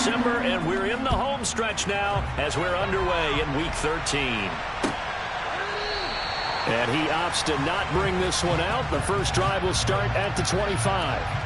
December, and we're in the home stretch now as we're underway in Week 13. And he opts to not bring this one out. The first drive will start at the 25.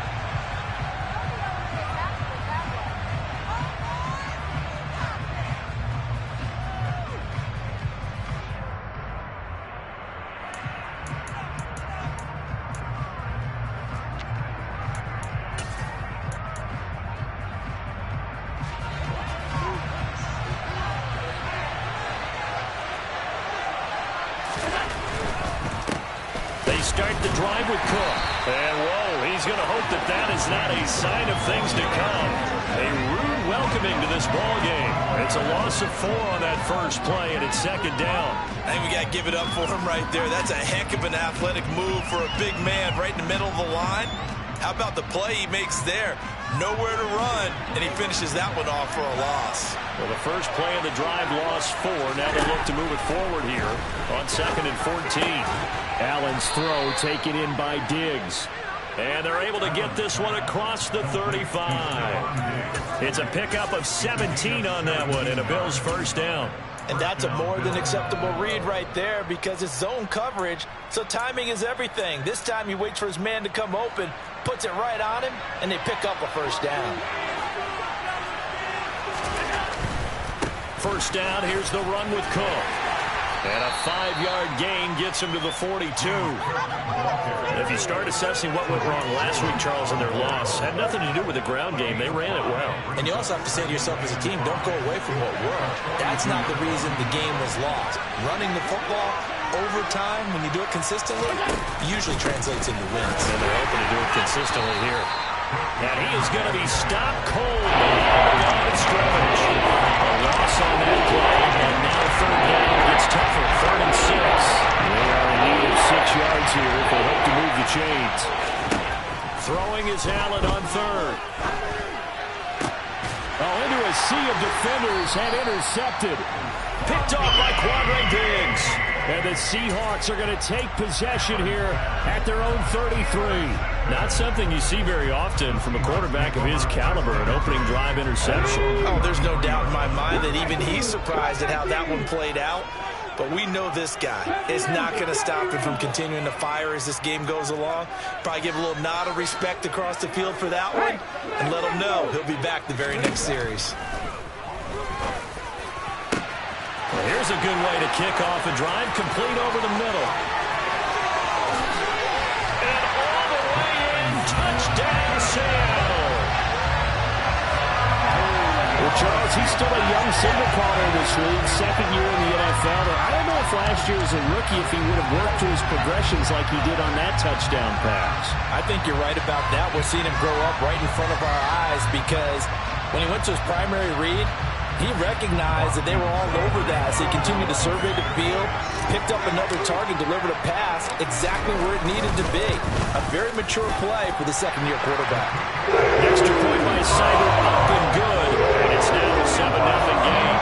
Start the drive with Cook. And, whoa, he's going to hope that that is not a sign of things to come. A rude welcoming to this ball game. It's a loss of 4 on that first play, and it's second down. I think we got to give it up for him right there. That's a heck of an athletic move for a big man right in the middle of the line. How about the play he makes there? Nowhere to run, and he finishes that one off for a loss. Well, the first play of the drive lost 4. Now they look to move it forward here on 2nd and 14. Allen's throw taken in by Diggs. And they're able to get this one across the 35. It's a pickup of 17 on that one, and a Bills first down. And that's a more than acceptable read right there because it's zone coverage, so timing is everything. This time he waits for his man to come open, puts it right on him, and they pick up a first down. First down, here's the run with Cook. And a 5-yard gain gets him to the 42. If you start assessing what went wrong last week, Charles, in their loss, had nothing to do with the ground game. They ran it well. And you also have to say to yourself as a team, don't go away from what worked. That's not the reason the game was lost. Running the football over time, when you do it consistently, usually translates into wins. And they're hoping to do it consistently here. And he is going to be stopped cold on the line of scrimmage. A loss on that play, and now third down gets tougher. 3rd and 6. They are in need of 6 yards here if they hope to move the chains. Throwing is Allen on 3rd. Oh, into a sea of defenders and intercepted. Picked off by Quadre Diggs. And the Seahawks are going to take possession here at their own 33. Not something you see very often from a quarterback of his caliber, an opening drive interception. Oh, there's no doubt in my mind that even he's surprised at how that one played out. But we know this guy is not going to stop him from continuing to fire as this game goes along. Probably give a little nod of respect across the field for that one and let him know he'll be back the very next series. Well, here's a good way to kick off a drive, complete over the middle. And all the way in, touchdown Seattle. Well, Charles, he's still a young signal caller in this league, 2nd year in the NFL. I don't know if last year as a rookie if he would have worked through his progressions like he did on that touchdown pass. I think you're right about that. We're seeing him grow up right in front of our eyes because when he went to his primary read, he recognized that they were all over that as he continued to survey the field, picked up another target, delivered a pass exactly where it needed to be. A very mature play for the second-year quarterback. Extra point by Cyber, up and good, and it's now a 7-0 game.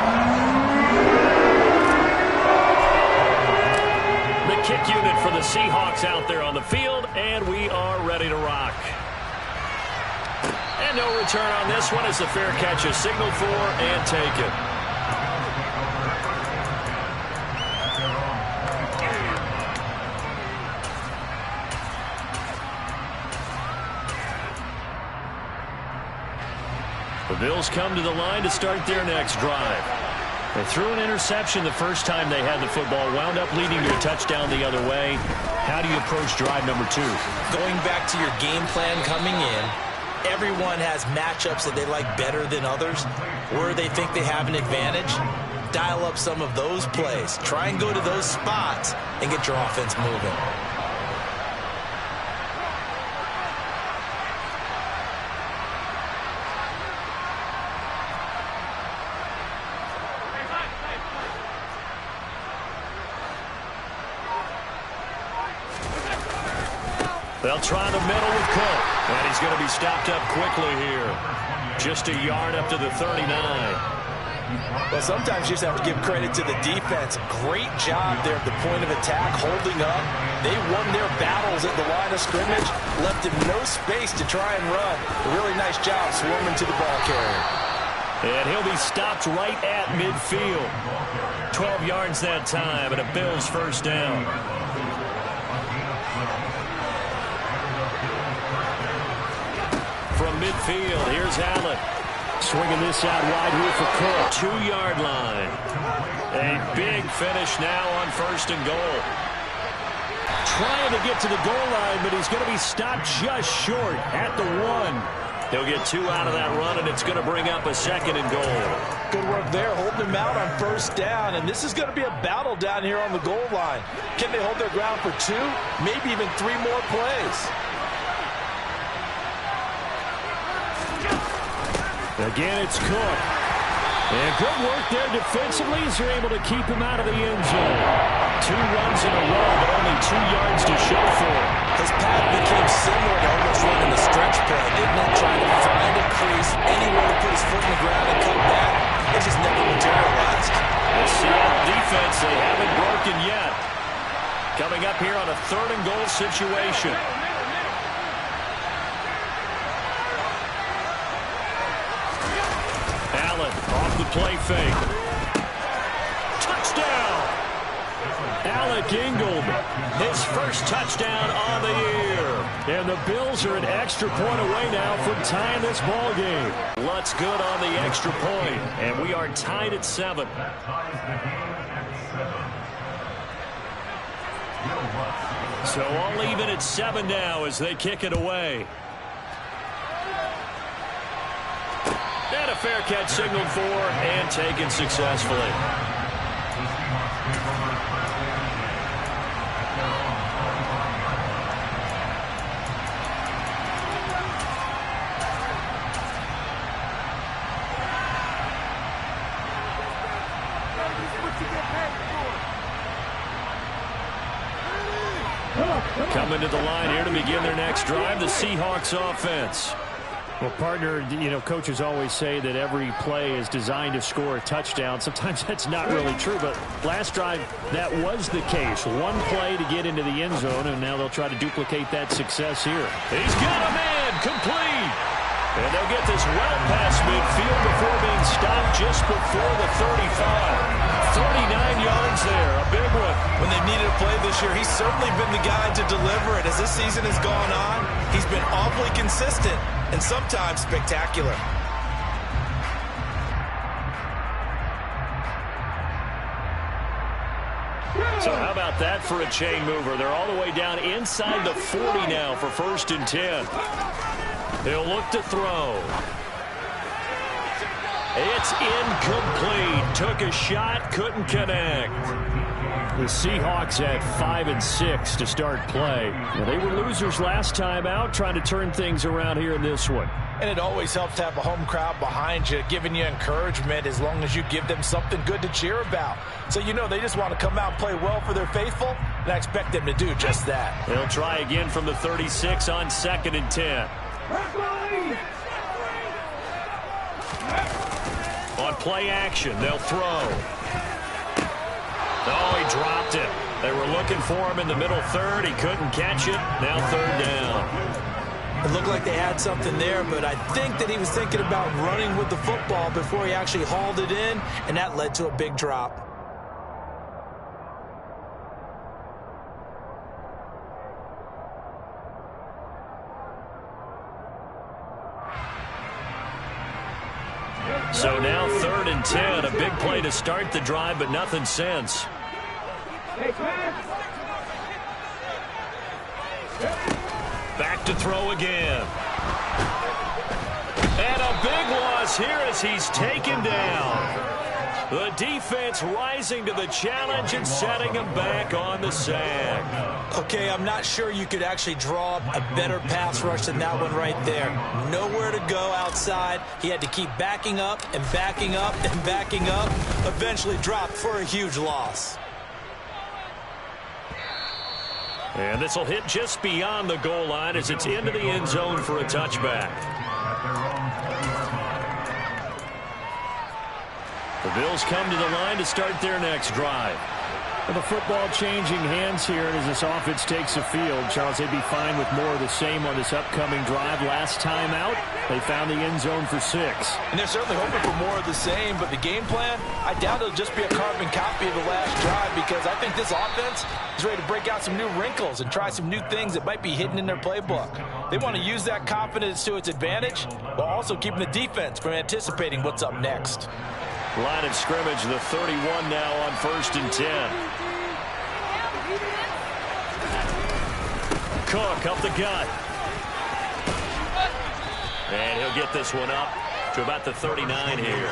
The kick unit for the Seahawks out there on the field, and we are ready to rock. And no return on this one as the fair catch is signaled for and taken. The Bills come to the line to start their next drive. They threw an interception the first time they had the football, wound up leading to a touchdown the other way. How do you approach drive number 2? Going back to your game plan coming in, everyone has matchups that they like better than others, where they think they have an advantage. Dial up some of those plays. Try and go to those spots and get your offense moving. They'll try the middle with Cook. And he's going to be stopped up quickly here. Just a yard up to the 39. Well, sometimes you just have to give credit to the defense. Great job there at the point of attack, holding up. They won their battles at the line of scrimmage, left him no space to try and run. A really nice job swarming to the ball carrier. And he'll be stopped right at midfield. 12 yards that time, and a Bills first down. From midfield, here's Allen. Swinging this out wide here for Cook. 2-yard line. A big finish now on 1st and goal. Trying to get to the goal line, but he's going to be stopped just short at the 1. He'll get 2 out of that run, and it's going to bring up a 2nd and goal. Good work there, holding him out on 1st down, and this is going to be a battle down here on the goal line. Can they hold their ground for 2, maybe even 3 more plays? Again, it's Cook. And good work there defensively as they're able to keep him out of the end zone. 2 runs in a row, but only 2 yards to show for it. His path became similar to almost running the stretch play, didn't it? Trying to find a crease, anywhere to put his foot in the ground and cut back. It just never materialized. The Seattle defense, they haven't broken yet. Coming up here on a 3rd and goal situation. Allen off the play fake. Touchdown! Alec Ingold, his first touchdown on the year. And the Bills are an extra point away now from tying this ball game. Lutz good on the extra point, and we are tied at 7. So all even at 7 now as they kick it away. And a fair catch signaled for and taken successfully. Coming to the line here to begin their next drive, the Seahawks offense. Well, partner, coaches always say that every play is designed to score a touchdown. Sometimes that's not really true, but last drive, that was the case. 1 play to get into the end zone, and now they'll try to duplicate that success here. He's got a man, complete. And they'll get this well past midfield before being stopped just before the 35. 39 yards there, a big one. When they've needed a play this year, he's certainly been the guy to deliver it. As this season has gone on, he's been awfully consistent and sometimes spectacular. So how about that for a chain mover? They're all the way down inside the 40 now for 1st and 10. They'll look to throw. It's incomplete. Took a shot, couldn't connect. The Seahawks had 5 and 6 to start play. Well, they were losers last time out, trying to turn things around here in this one. And it always helps to have a home crowd behind you, giving you encouragement as long as you give them something good to cheer about. So they just want to come out and play well for their faithful, and I expect them to do just that. They'll try again from the 36 on 2nd and 10. On play action, they'll throw. Oh, he dropped it. They were looking for him in the middle 3rd. He couldn't catch it. Now 3rd down. It looked like they had something there, but I think that he was thinking about running with the football before he actually hauled it in, and that led to a big drop. So now 3rd and 10, a big play to start the drive, but nothing since. Back to throw again. And a big loss here as he's taken down. The defense rising to the challenge and setting him back on the sack. Okay, I'm not sure you could actually draw up a better pass rush than that one right there. Nowhere to go outside. He had to keep backing up and backing up and backing up. Eventually dropped for a huge loss. And this will hit just beyond the goal line as it's into the end zone for a touchback. The Bills come to the line to start their next drive. Well, the football changing hands here as this offense takes the field. Charles, they'd be fine with more of the same on this upcoming drive. Last time out, they found the end zone for 6. And they're certainly hoping for more of the same, but the game plan, I doubt it'll just be a carbon copy of the last drive, because I think this offense is ready to break out some new wrinkles and try some new things that might be hidden in their playbook. They want to use that confidence to its advantage while also keeping the defense from anticipating what's up next. Line of scrimmage, the 31 now on 1st and 10. Cook up the gut. And he'll get this one up to about the 39 here.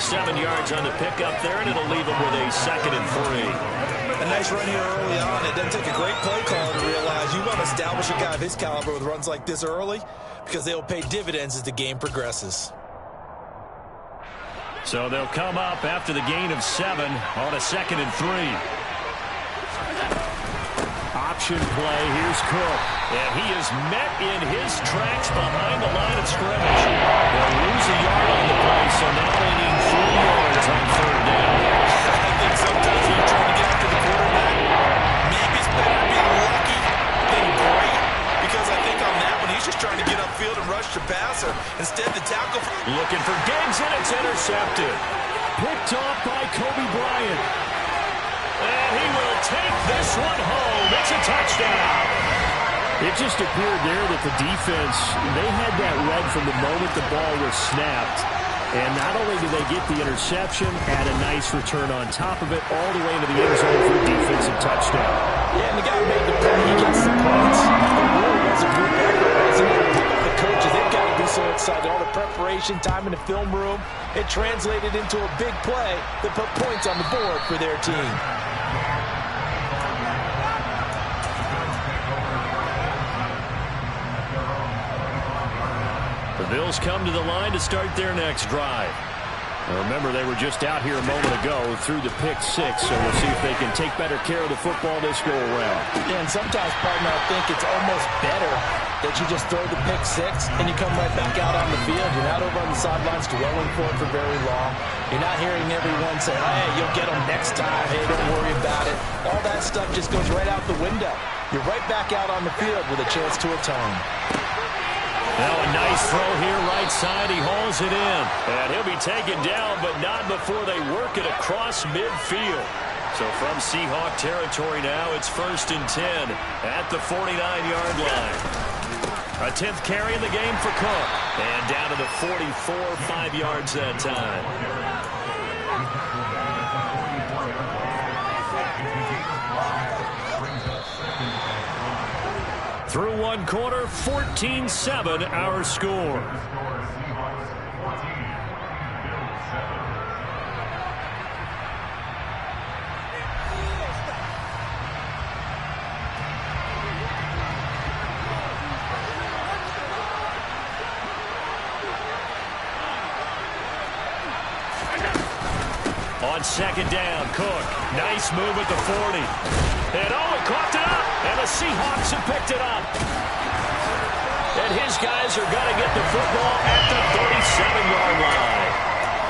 7 yards on the pickup there, and it'll leave him with a 2nd and 3. A nice run here early on. It doesn't take a great play caller to realize you want to establish a guy of his caliber with runs like this early, because they'll pay dividends as the game progresses. So they'll come up after the gain of 7 on a 2nd and 3. Option play. Here's Cook. And he is met in his tracks behind the line of scrimmage. They'll lose a yard on the play, so now they need 3 yards on 3rd down. I think sometimes when you're trying to get after the quarterback, maybe it's better to be lucky than great, because I think on that one, he's just trying to get upfield and rush the passer. Instead, the tackle. Looking for Diggs, and it's intercepted. Picked off by Kobe Bryant. And he will take this one home. It's a touchdown. It just appeared there that the defense, they had that read from the moment the ball was snapped. And not only did they get the interception, add a nice return on top of it, all the way into the end zone for a defensive touchdown. Yeah, and the guy made the play. He gets the points. It really was a good effort, wasn't it? The coaches, they've got to be so excited. All the preparation time in the film room, it translated into a big play that put points on the board for their team. The Bills come to the line to start their next drive. Now remember, they were just out here a moment ago through the pick 6, so we'll see if they can take better care of the football this go around. Yeah, and sometimes, partner, I think it's almost better that you just throw the pick 6 and you come right back out on the field. You're not over on the sidelines dwelling for it for very long. You're not hearing everyone say, hey, you'll get them next time. Hey, don't worry about it. All that stuff just goes right out the window. You're right back out on the field with a chance to atone. Now a nice throw here right side. He hauls it in. And he'll be taken down, but not before they work it across midfield. So from Seahawk territory now, it's 1st and 10 at the 49-yard line. A 10th carry in the game for Cook. And down to the 44, 5 yards that time. Through one quarter, 14-7 our score. On 2nd down, Cook. Nice move at the 40. And Owen caught it up, and the Seahawks have picked it up. And his guys are going to get the football at the 37-yard line.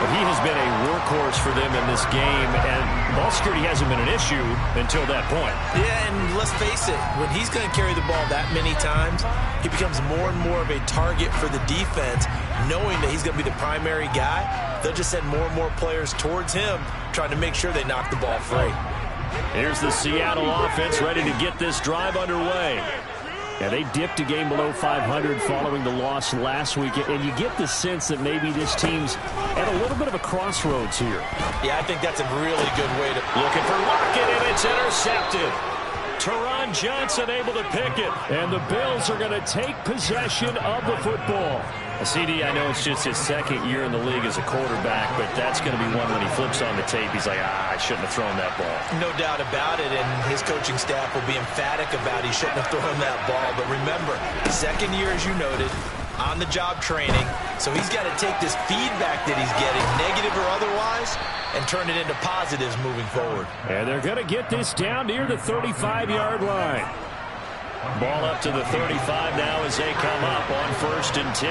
But he has been a workhorse for them in this game, and ball security hasn't been an issue until that point. Yeah, and let's face it, when he's going to carry the ball that many times, he becomes more and more of a target for the defense, knowing that he's going to be the primary guy. They'll just send more and more players towards him, trying to make sure they knock the ball free. Here's the Seattle offense ready to get this drive underway. Yeah, they dipped a game below 500 following the loss last week, and you get the sense that maybe this team's at a little bit of a crossroads here. Yeah, I think that's a really good way to... Looking for Lockett, and it's intercepted. Teron Johnson able to pick it, and the Bills are going to take possession of the football. CD, I know it's just his 2nd year in the league as a quarterback, but that's going to be one when he flips on the tape. He's like, I shouldn't have thrown that ball. No doubt about it, and his coaching staff will be emphatic about he shouldn't have thrown that ball. But remember, 2nd year, as you noted, on-the-job training, so he's got to take this feedback that he's getting, negative or otherwise, and turn it into positives moving forward. And they're going to get this down near the 35-yard line. Ball up to the 35 now as they come up on 1st and 10.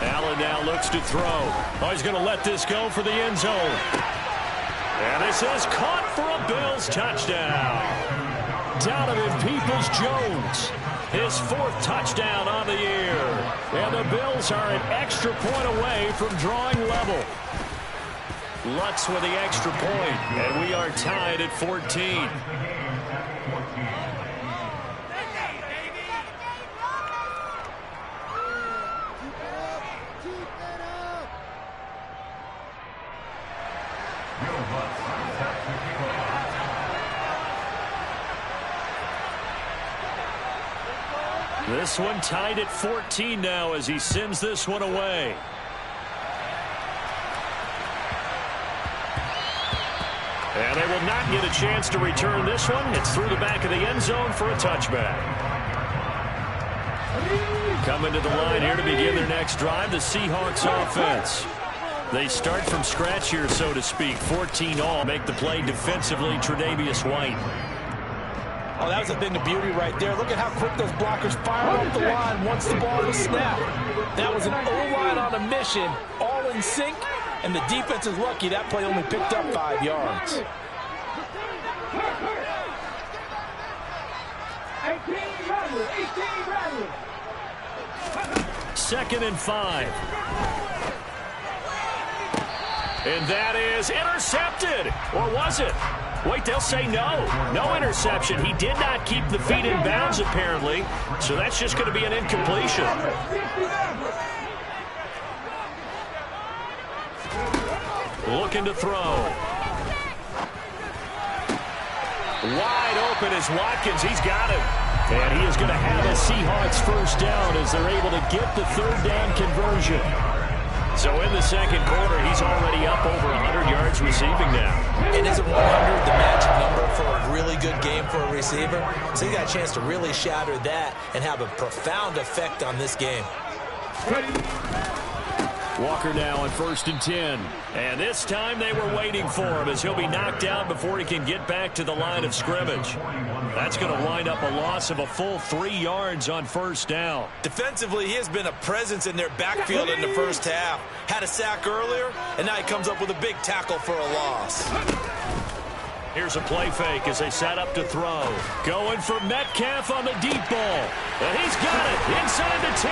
Allen now looks to throw. Oh, he's going to let this go for the end zone. And this is caught for a Bills touchdown. Donovan Peoples-Jones, his 4th touchdown on the year. And the Bills are an extra point away from drawing level. Lutz with the extra point, and we are tied at 14. This one tied at 14 now as he sends this one away. And they will not get a chance to return this one. It's through the back of the end zone for a touchback. Coming to the line here to begin their next drive, the Seahawks offense. They start from scratch here, so to speak. 14 all. Make the play defensively, Tre'Davious White. Oh, that was a thing of beauty right there. Look at how quick those blockers fired off the line once the ball was snapped. That was an O-line on a mission, all in sync, and the defense is lucky that play only picked up 5 yards. 2nd and 5. And that is intercepted. Or was it? Wait, they'll say no. No interception. He did not keep the feet in bounds, apparently. So that's just going to be an incompletion. Looking to throw. Wide open is Watkins. He's got him. And he is going to have a Seahawks first down as they're able to get the 3rd down conversion. So in the 2nd quarter, he's already up over 100 yards receiving now. And isn't 100 the magic number for a really good game for a receiver? So he got a chance to really shatter that and have a profound effect on this game. Walker now on 1st and 10. And this time they were waiting for him as he'll be knocked out before he can get back to the line of scrimmage. That's going to wind up a loss of a full 3 yards on 1st down. Defensively, he has been a presence in their backfield in the first half. Had a sack earlier, and now he comes up with a big tackle for a loss. Here's a play fake as they set up to throw. Going for Metcalf on the deep ball. And he's got it inside the 10.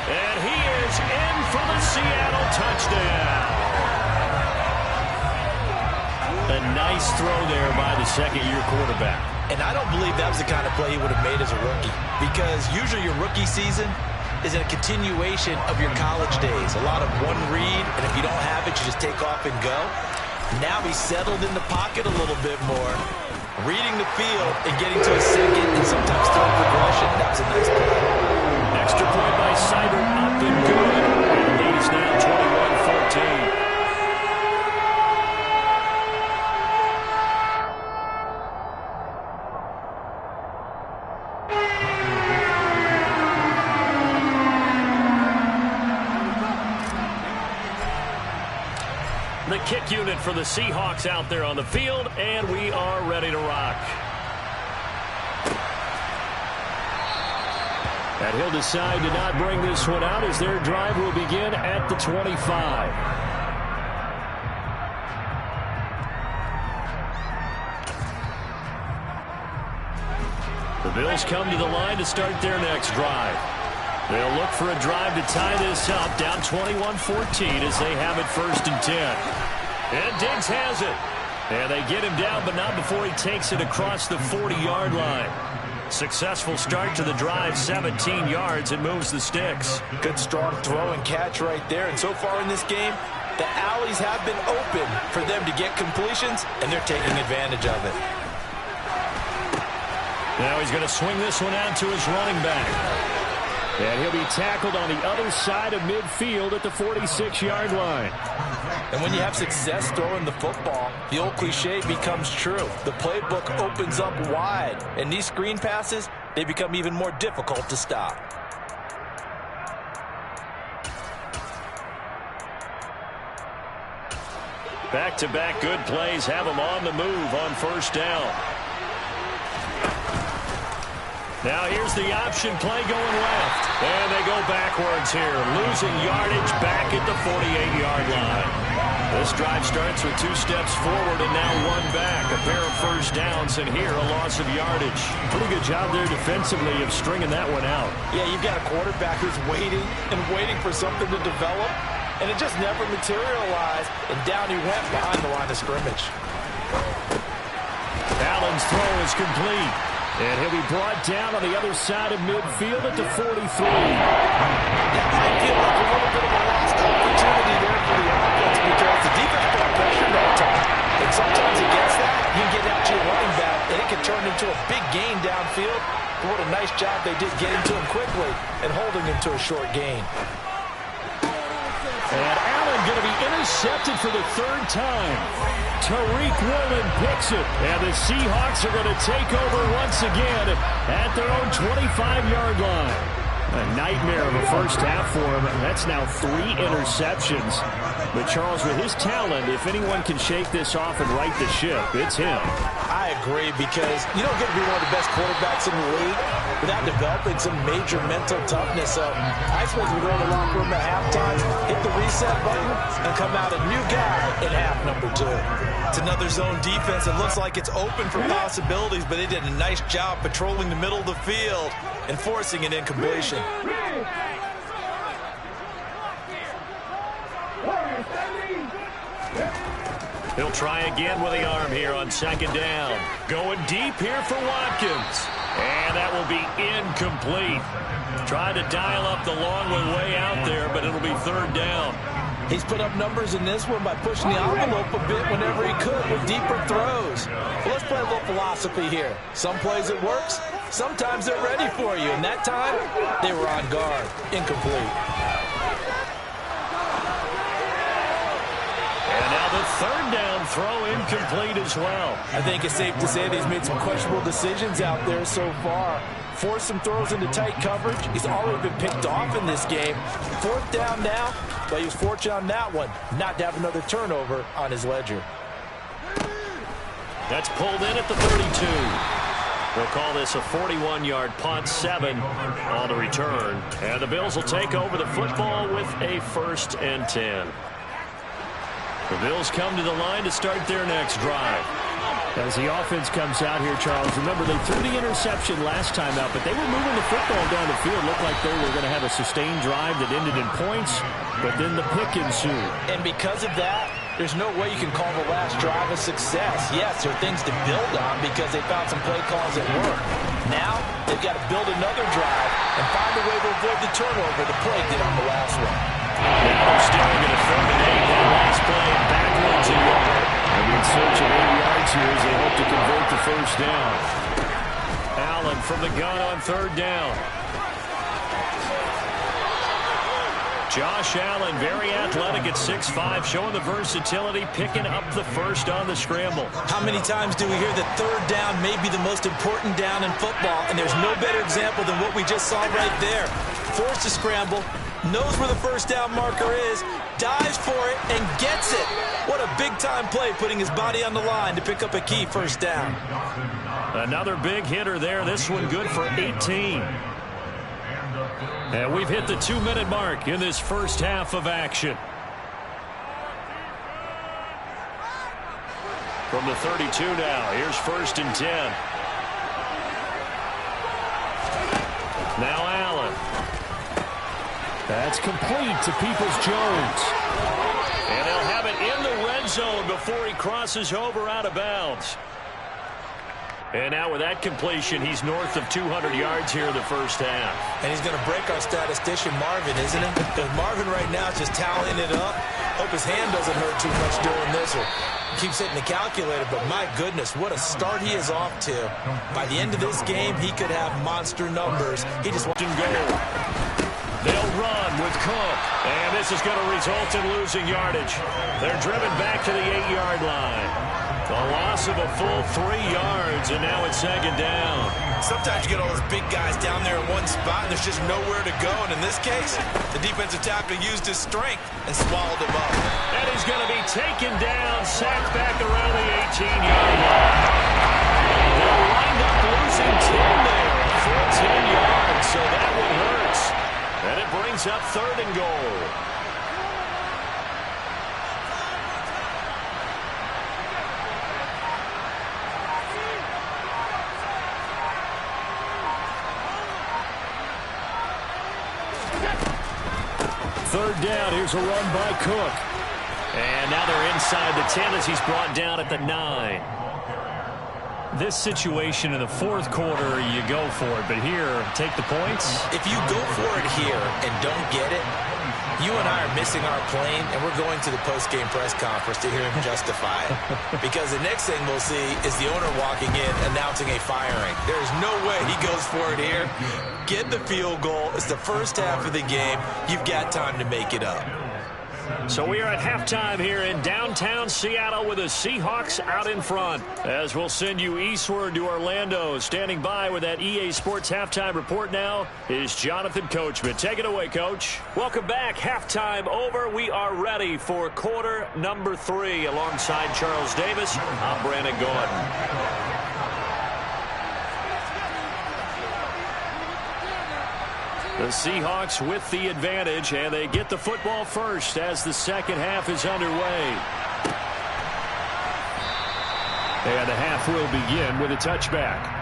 And he is in for the Seattle touchdown. A nice throw there by the 2nd-year quarterback. And I don't believe that was the kind of play he would have made as a rookie. Because usually your rookie season is a continuation of your college days. A lot of one read, and if you don't have it, you just take off and go. Now he's settled in the pocket a little bit more, reading the field and getting to a 2nd and sometimes 3rd progression. That was a nice play. Extra point by Seibert, up and good. And the lead is now 21-14. The kick unit for the Seahawks out there on the field, and we are ready to rock. And he'll decide to not bring this one out as their drive will begin at the 25. The Bills come to the line to start their next drive. They'll look for a drive to tie this up, down 21-14 as they have it 1st and 10. And Diggs has it. And they get him down, but not before he takes it across the 40-yard line. Successful start to the drive, 17 yards, and moves the sticks. Good strong throw and catch right there. And so far in this game, the alleys have been open for them to get completions, and they're taking advantage of it. Now he's going to swing this one out to his running back. And he'll be tackled on the other side of midfield at the 46-yard line. And when you have success throwing the football, the old cliche becomes true. The playbook opens up wide. And these screen passes, they become even more difficult to stop. Back-to-back good plays have him on the move on 1st down. Now here's the option play going left. And they go backwards here, losing yardage back at the 48-yard line. This drive starts with 2 steps forward and now 1 back. A pair of first downs, and here a loss of yardage. Pretty good job there defensively of stringing that one out. Yeah, you've got a quarterback who's waiting and waiting for something to develop, and it just never materialized, and down he went behind the line of scrimmage. Allen's throw is complete, and he'll be brought down on the other side of midfield at the 43. That might feel like a little bit of a lost opportunity there for the offense because the defense put pressure that time. And sometimes against that, you can get out to your running back, and it can turn into a big gain downfield. But what a nice job they did getting to him quickly and holding him to a short gain. And Allen going to be intercepted for the 3rd time. Tariq Woolen picks it, and the Seahawks are going to take over once again at their own 25-yard line. A nightmare of a first half for him. That's now 3 interceptions. But Charles, with his talent, if anyone can shake this off and right the ship, it's him. I agree, because you don't get to be one of the best quarterbacks in the league without developing some major mental toughness. So I suppose we go in the locker room at halftime, hit the reset button, and come out a new guy in half number 2. It's another zone defense. It looks like it's open for possibilities, but they did a nice job patrolling the middle of the field and forcing an incompletion. He'll try again with the arm here on 2nd down. Going deep here for Watkins. And that will be incomplete. Tried to dial up the long one way out there, but it'll be 3rd down. He's put up numbers in this one by pushing the envelope a bit whenever he could with deeper throws. Well, let's play a little philosophy here. Some plays it works, sometimes they're ready for you, and that time they were on guard. Incomplete. And now the 3rd down throw incomplete as well. I think it's safe to say that he's made some questionable decisions out there so far. Forced some throws into tight coverage. He's already been picked off in this game. 4th down now, but he was fortunate on that one not to have another turnover on his ledger. That's pulled in at the 32. We'll call this a 41-yard punt, 7 on the return. And the Bills will take over the football with a 1st and 10. The Bills come to the line to start their next drive. As the offense comes out here, Charles, remember they threw the interception last time out, but they were moving the football down the field. Looked like they were going to have a sustained drive that ended in points, but then the pick ensued. And because of that, there's no way you can call the last drive a success. Yes, there are things to build on because they found some play calls that work. Now, they've got to build another drive and find a way to avoid the turnover the play did on the last one. Now they're still going to 3rd and 8. That last play backwards a yard. And in search of 8 yards here as they hope to convert the 1st down. Allen from the gun on 3rd down. Josh Allen, very athletic at 6'5", showing the versatility, picking up the 1st on the scramble. How many times do we hear that 3rd down may be the most important down in football, and there's no better example than what we just saw right there. Forced to scramble, knows where the 1st down marker is, dives for it, and gets it. What a big-time play, putting his body on the line to pick up a key 1st down. Another big hitter there, this one good for 18. And we've hit the 2-minute mark in this first half of action. From the 32 now, here's 1st and 10. Now Allen. That's complete to Peoples-Jones. And they'll have it in the red zone before he crosses over out of bounds. And now with that completion, he's north of 200 yards here in the first half. And he's going to break our statistician Marvin, isn't it? Because Marvin right now is just tallying it up. Hope his hand doesn't hurt too much during this, or keeps hitting the calculator. But my goodness, what a start he is off to. By the end of this game, he could have monster numbers. He just wants to go. They'll run with Cook, and this is going to result in losing yardage. They're driven back to the 8-yard line. A loss of a full 3 yards, and now it's 2nd down. Sometimes you get all those big guys down there in one spot, and there's just nowhere to go. And in this case, the defensive tackle used his strength and swallowed him up. And he's going to be taken down, sacked back around the 18-yard line. They'll wind up losing 10 there, a full 10 yards, so that one hurts. And it brings up 3rd and goal. third down. Here's a run by Cook. And now they're inside the 10 as he's brought down at the 9. This situation in the fourth quarter, you go for it. But here, take the points. If you go for it here and don't get it, you and I are missing our plane, and we're going to the post-game press conference to hear him justify it. Because the next thing we'll see is the owner walking in announcing a firing. There's no way he goes for it here. Get the field goal. It's the first half of the game. You've got time to make it up. So we are at halftime here in downtown Seattle with the Seahawks out in front. As we'll send you eastward to Orlando. Standing by with that EA Sports halftime report now is Jonathan Coachman. Take it away, Coach. Welcome back. Halftime over. We are ready for quarter number 3. Alongside Charles Davis, I'm Brandon Gordon. The Seahawks with the advantage, and they get the football first as the second half is underway. And the half will begin with a touchback.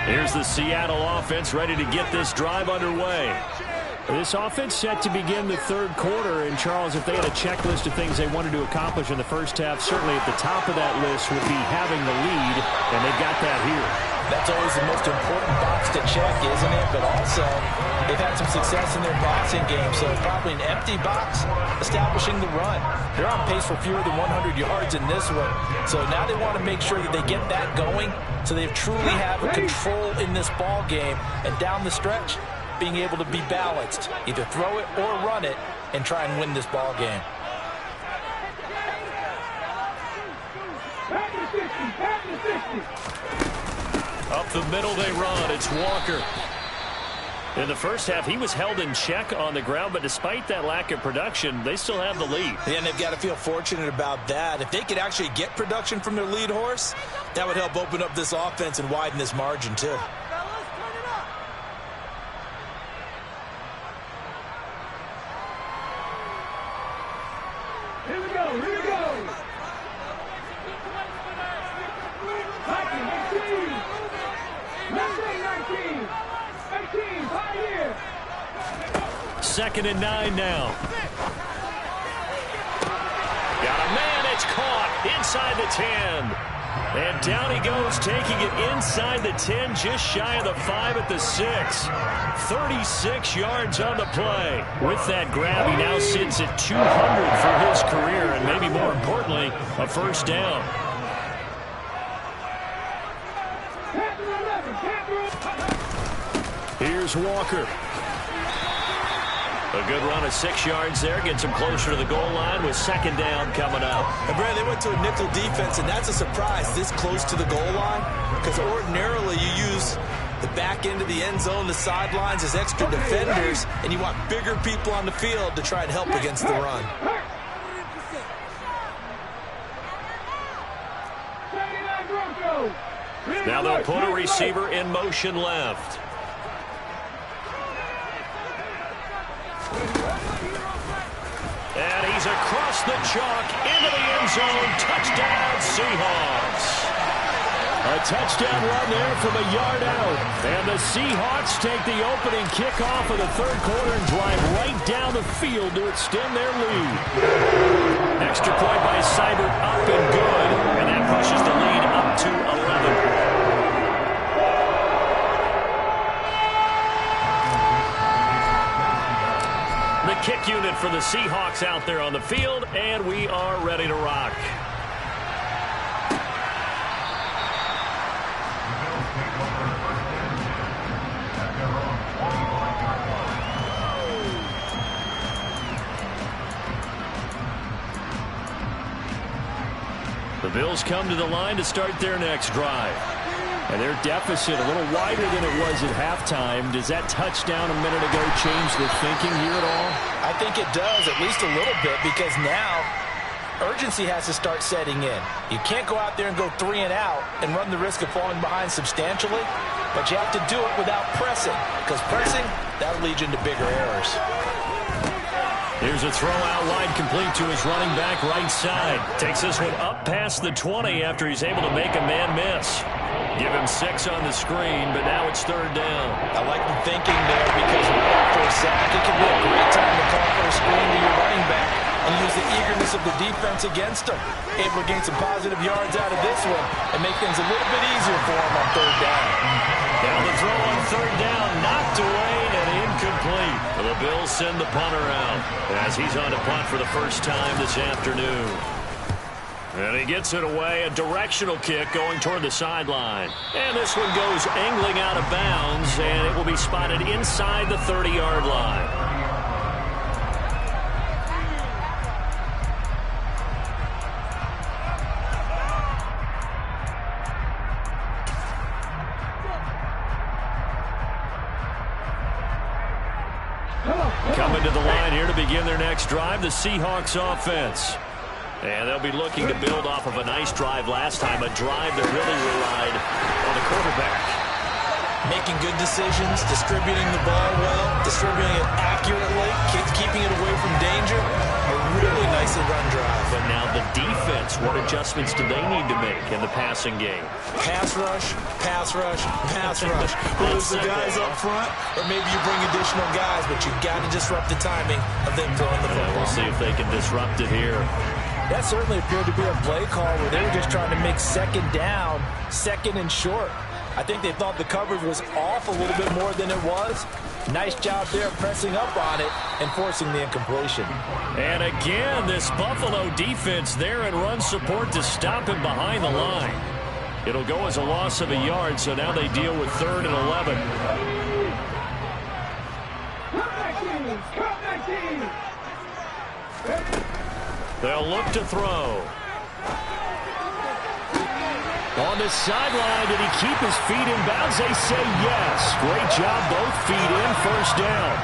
Here's the Seattle offense ready to get this drive underway. This offense set to begin the third quarter. And, Charles, if they had a checklist of things they wanted to accomplish in the first half, certainly at the top of that list would be having the lead, and they've got that here. That's always the most important box to check, isn't it? But also, they've had some success in their passing game, so probably an empty box establishing the run. They're on pace for fewer than 100 yards in this one. So now they want to make sure that they get that going so they truly have a control in this ball game. And down the stretch, being able to be balanced. Either throw it or run it and try and win this ball game. Up the middle they run. It's Walker. In the first half, he was held in check on the ground, but despite that lack of production, they still have the lead. Yeah, and they've got to feel fortunate about that. If they could actually get production from their lead horse, that would help open up this offense and widen this margin too. Here we go, here we go. 18, Pioneer. 2nd and 9 now. Got a man, it's caught inside the 10. And down he goes, taking it inside the 10, just shy of the 5 at the 6. 36 yards on the play. With that grab, he now sits at 200 for his career, and maybe more importantly, a first down. Here's Walker. A good run of 6 yards there. Gets him closer to the goal line with 2nd down coming up. And Brad, they went to a nickel defense, and that's a surprise this close to the goal line, because ordinarily you use the back end of the end zone, the sidelines as extra defenders, and you want bigger people on the field to try and help against the run. Now they'll put a receiver in motion left. And he's across the chalk into the end zone. Touchdown, Seahawks. A touchdown run there from a yard out. And the Seahawks take the opening kickoff of the third quarter and drive right down the field to extend their lead. Extra point by Seibert up and good. And that pushes the lead up to 11. The kick unit for the Seahawks out there on the field, and we are ready to rock. The Bills come to the line to start their next drive. And their deficit a little wider than it was at halftime. Does that touchdown a minute ago change the thinking here at all? I think it does, at least a little bit, because now urgency has to start setting in. You can't go out there and go 3 and out and run the risk of falling behind substantially, but you have to do it without pressing. because pressing, that'll lead you into bigger errors. Here's a throw out wide, complete to his running back right side. Takes this one up past the 20 after he's able to make a man miss. Give him 6 on the screen, but now it's 3rd down. I like the thinking there because right after a sack, it can be a great time to call for a screen to your running back and use the eagerness of the defense against him. Able to gain some positive yards out of this one and make things a little bit easier for him on 3rd down. Now the throw on 3rd down, knocked away and incomplete. The Bills send the punter out as he's on to punt for the first time this afternoon. And he gets it away, a directional kick going toward the sideline. And this one goes angling out of bounds, and it will be spotted inside the 30-yard line. Coming to the line here to begin their next drive, the Seahawks offense. And they'll be looking to build off of a nice drive last time, a drive that really relied on the quarterback. Making good decisions, distributing the ball well, distributing it accurately, keeping it away from danger. A really nicely run drive. But now the defense, what adjustments do they need to make in the passing game? Pass rush, pass rush, pass rush. Whether it's the guys up front or maybe you bring additional guys, but you've got to disrupt the timing of them throwing the football. We'll see if they can disrupt it here. That certainly appeared to be a play call where they were just trying to make 2nd down, 2nd and short. I think they thought the coverage was off a little bit more than it was. Nice job there pressing up on it and forcing the incompletion. And again, this Buffalo defense there in run support to stop him behind the line. It'll go as a loss of a yard, so now they deal with 3rd and 11. They'll look to throw. On the sideline, did he keep his feet in bounds? They say yes. Great job, both feet in, 1st down.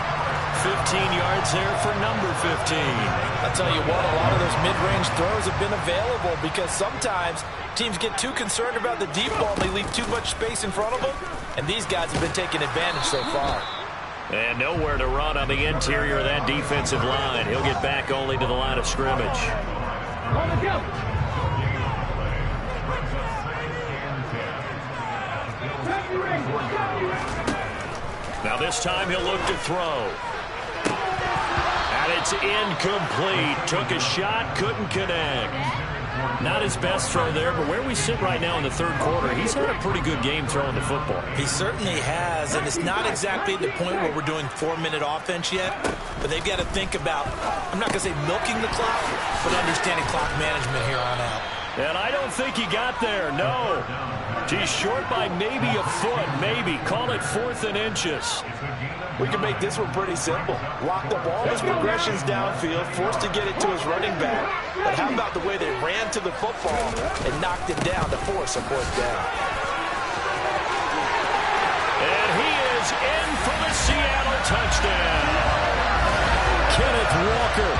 15 yards there for number 15. I'll tell you what, a lot of those mid-range throws have been available because sometimes teams get too concerned about the deep ball and they leave too much space in front of them, and these guys have been taking advantage so far. And nowhere to run on the interior of that defensive line. He'll get back only to the line of scrimmage. Now this time he'll look to throw. And it's incomplete. Took a shot, couldn't connect. Not his best throw there, but where we sit right now in the 3rd quarter, he's had a pretty good game throwing the football. He certainly has, and it's not exactly at the point where we're doing 4-minute offense yet, but they've got to think about, I'm not going to say milking the clock, but understanding clock management here on out. And I don't think he got there, no. He's short by maybe a foot, maybe. Call it 4th and inches. We can make this one pretty simple. Locked up all his progressions downfield, forced to get it to his running back. But how about the way they ran to the football and knocked it down to force a 4th down? And he is in for the Seattle touchdown. Kenneth Walker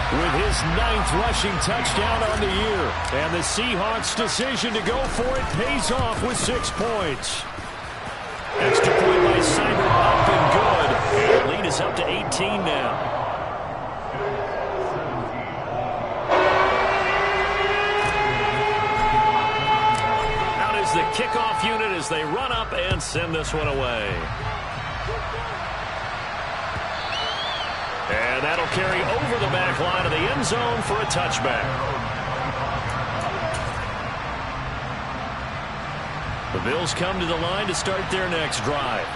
with his 9th rushing touchdown on the year. And the Seahawks' decision to go for it pays off with 6 points. Extra point by Seibert up and good. And the lead is up to 18 now. Out is the kickoff unit as they run up and send this one away. And that'll carry over the back line of the end zone for a touchback. The Bills come to the line to start their next drive.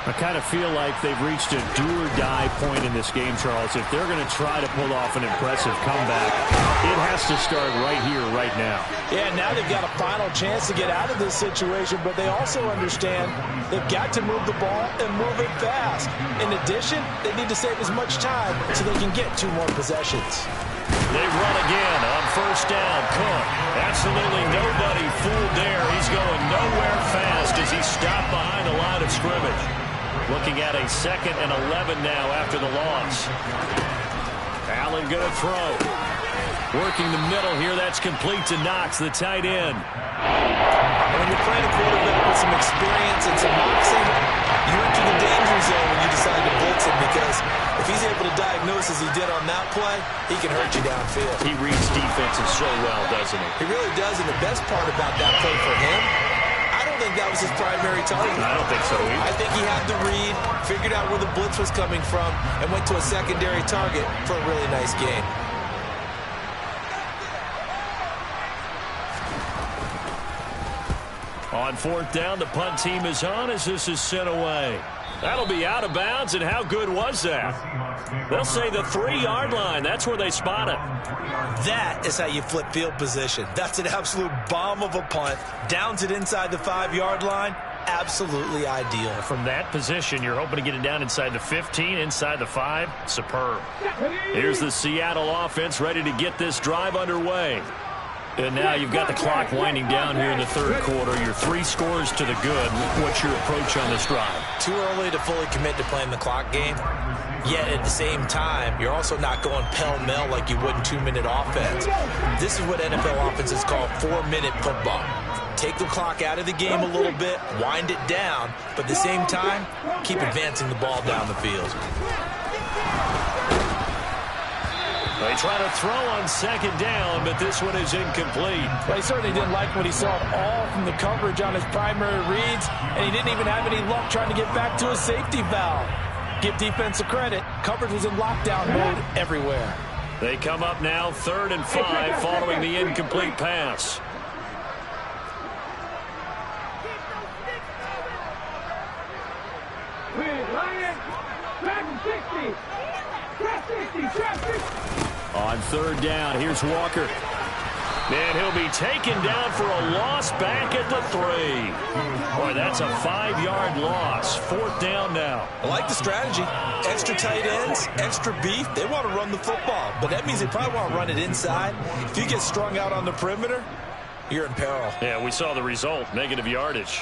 I kind of feel like they've reached a do-or-die point in this game, Charles. If they're going to try to pull off an impressive comeback, it has to start right here, right now. Yeah, now they've got a final chance to get out of this situation, but they also understand they've got to move the ball and move it fast. In addition, they need to save as much time so they can get 2 more possessions. They run again on 1st down. Cook, absolutely nobody fooled there. He's going nowhere fast as he's stopped behind the line of scrimmage. Looking at a 2nd and 11 now after the loss. Allen going to throw. Working the middle here. That's complete to Knox, the tight end. When you're playing a quarterback with some experience and some moxie, you enter the danger noose as he did on that play, he can hurt you downfield. He reads defenses so well, doesn't he? He really does, and the best part about that play for him, I don't think that was his primary target. I don't think so either. I think he had the read, figured out where the blitz was coming from, and went to a secondary target for a really nice gain. On fourth down, the punt team is on as this is sent away. That'll be out of bounds, and how good was that? They'll say the 3-yard line. That's where they spot it. That is how you flip field position. That's an absolute bomb of a punt. Downs it inside the 5-yard line. Absolutely ideal. From that position, you're hoping to get it down inside the 15, inside the 5. Superb. Here's the Seattle offense ready to get this drive underway. And now you've got the clock winding down here in the third quarter. You're 3 scores to the good. What's your approach on this drive? Too early to fully commit to playing the clock game. Yet at the same time, you're also not going pell-mell like you would in 2-minute offense. This is what NFL offenses call 4-minute football. Take the clock out of the game a little bit, wind it down, but at the same time, keep advancing the ball down the field. They try to throw on second down, but this one is incomplete. Well, he certainly didn't like what he saw all from the coverage on his primary reads, and he didn't even have any luck trying to get back to his safety valve. Give defense a credit. Coverage was in lockdown mode everywhere. They come up now 3rd and 5 following the incomplete pass. Lions, back 60. Trap 60, trap 60. On 3rd down, here's Walker. And he'll be taken down for a loss back at the 3. Boy, that's a 5-yard loss. 4th down now. I like the strategy. Extra tight ends, extra beef. They want to run the football, but that means they probably want to run it inside. If you get strung out on the perimeter, you're in peril. Yeah, we saw the result, negative yardage.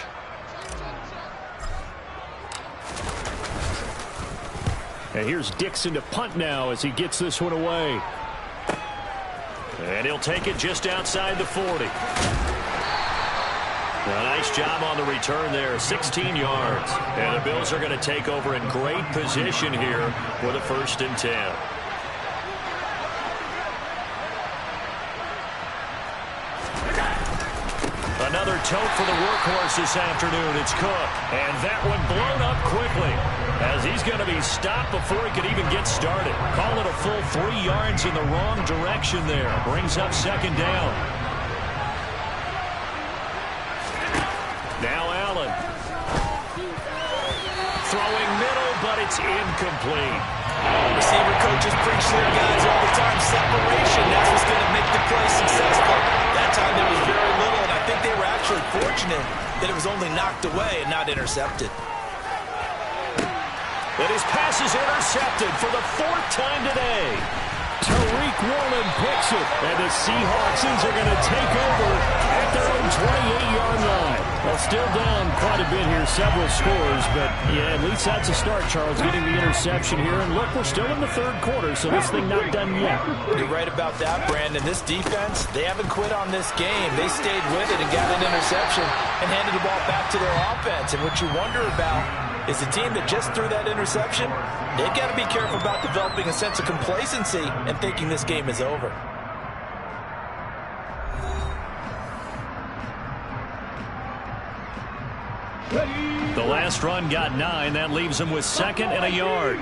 And here's Dixon to punt now as he gets this one away. And he'll take it just outside the 40. A nice job on the return there, 16 yards. And the Bills are going to take over in great position here for the 1st and 10. Another tote for the workhorse this afternoon. It's Cook. And that one blown up quickly as he's going to be stopped before he could even get started. Call it a full 3 yards in the wrong direction there. Brings up 2nd down. Now Allen. Throwing middle, but it's incomplete. Receiver coaches preach to their guys all the time. Separation, that's what's going to make the play successful. That time there was very little, and I think they were actually fortunate that it was only knocked away and not intercepted. And his pass is intercepted for the 4th time today. Tariq Woolen picks it, and the Seahawks are going to take over at their own 28-yard line. Well, still down quite a bit here, several scores, but yeah, at least that's a start, Charles, getting the interception here. And look, we're still in the 3rd quarter, so this thing not done yet. You're right about that, Brandon. This defense, they haven't quit on this game. They stayed with it and got an interception and handed the ball back to their offense. And what you wonder about is the team that just threw that interception, they've got to be careful about developing a sense of complacency and thinking this game is over. The last run got 9. That leaves him with 2nd and a yard.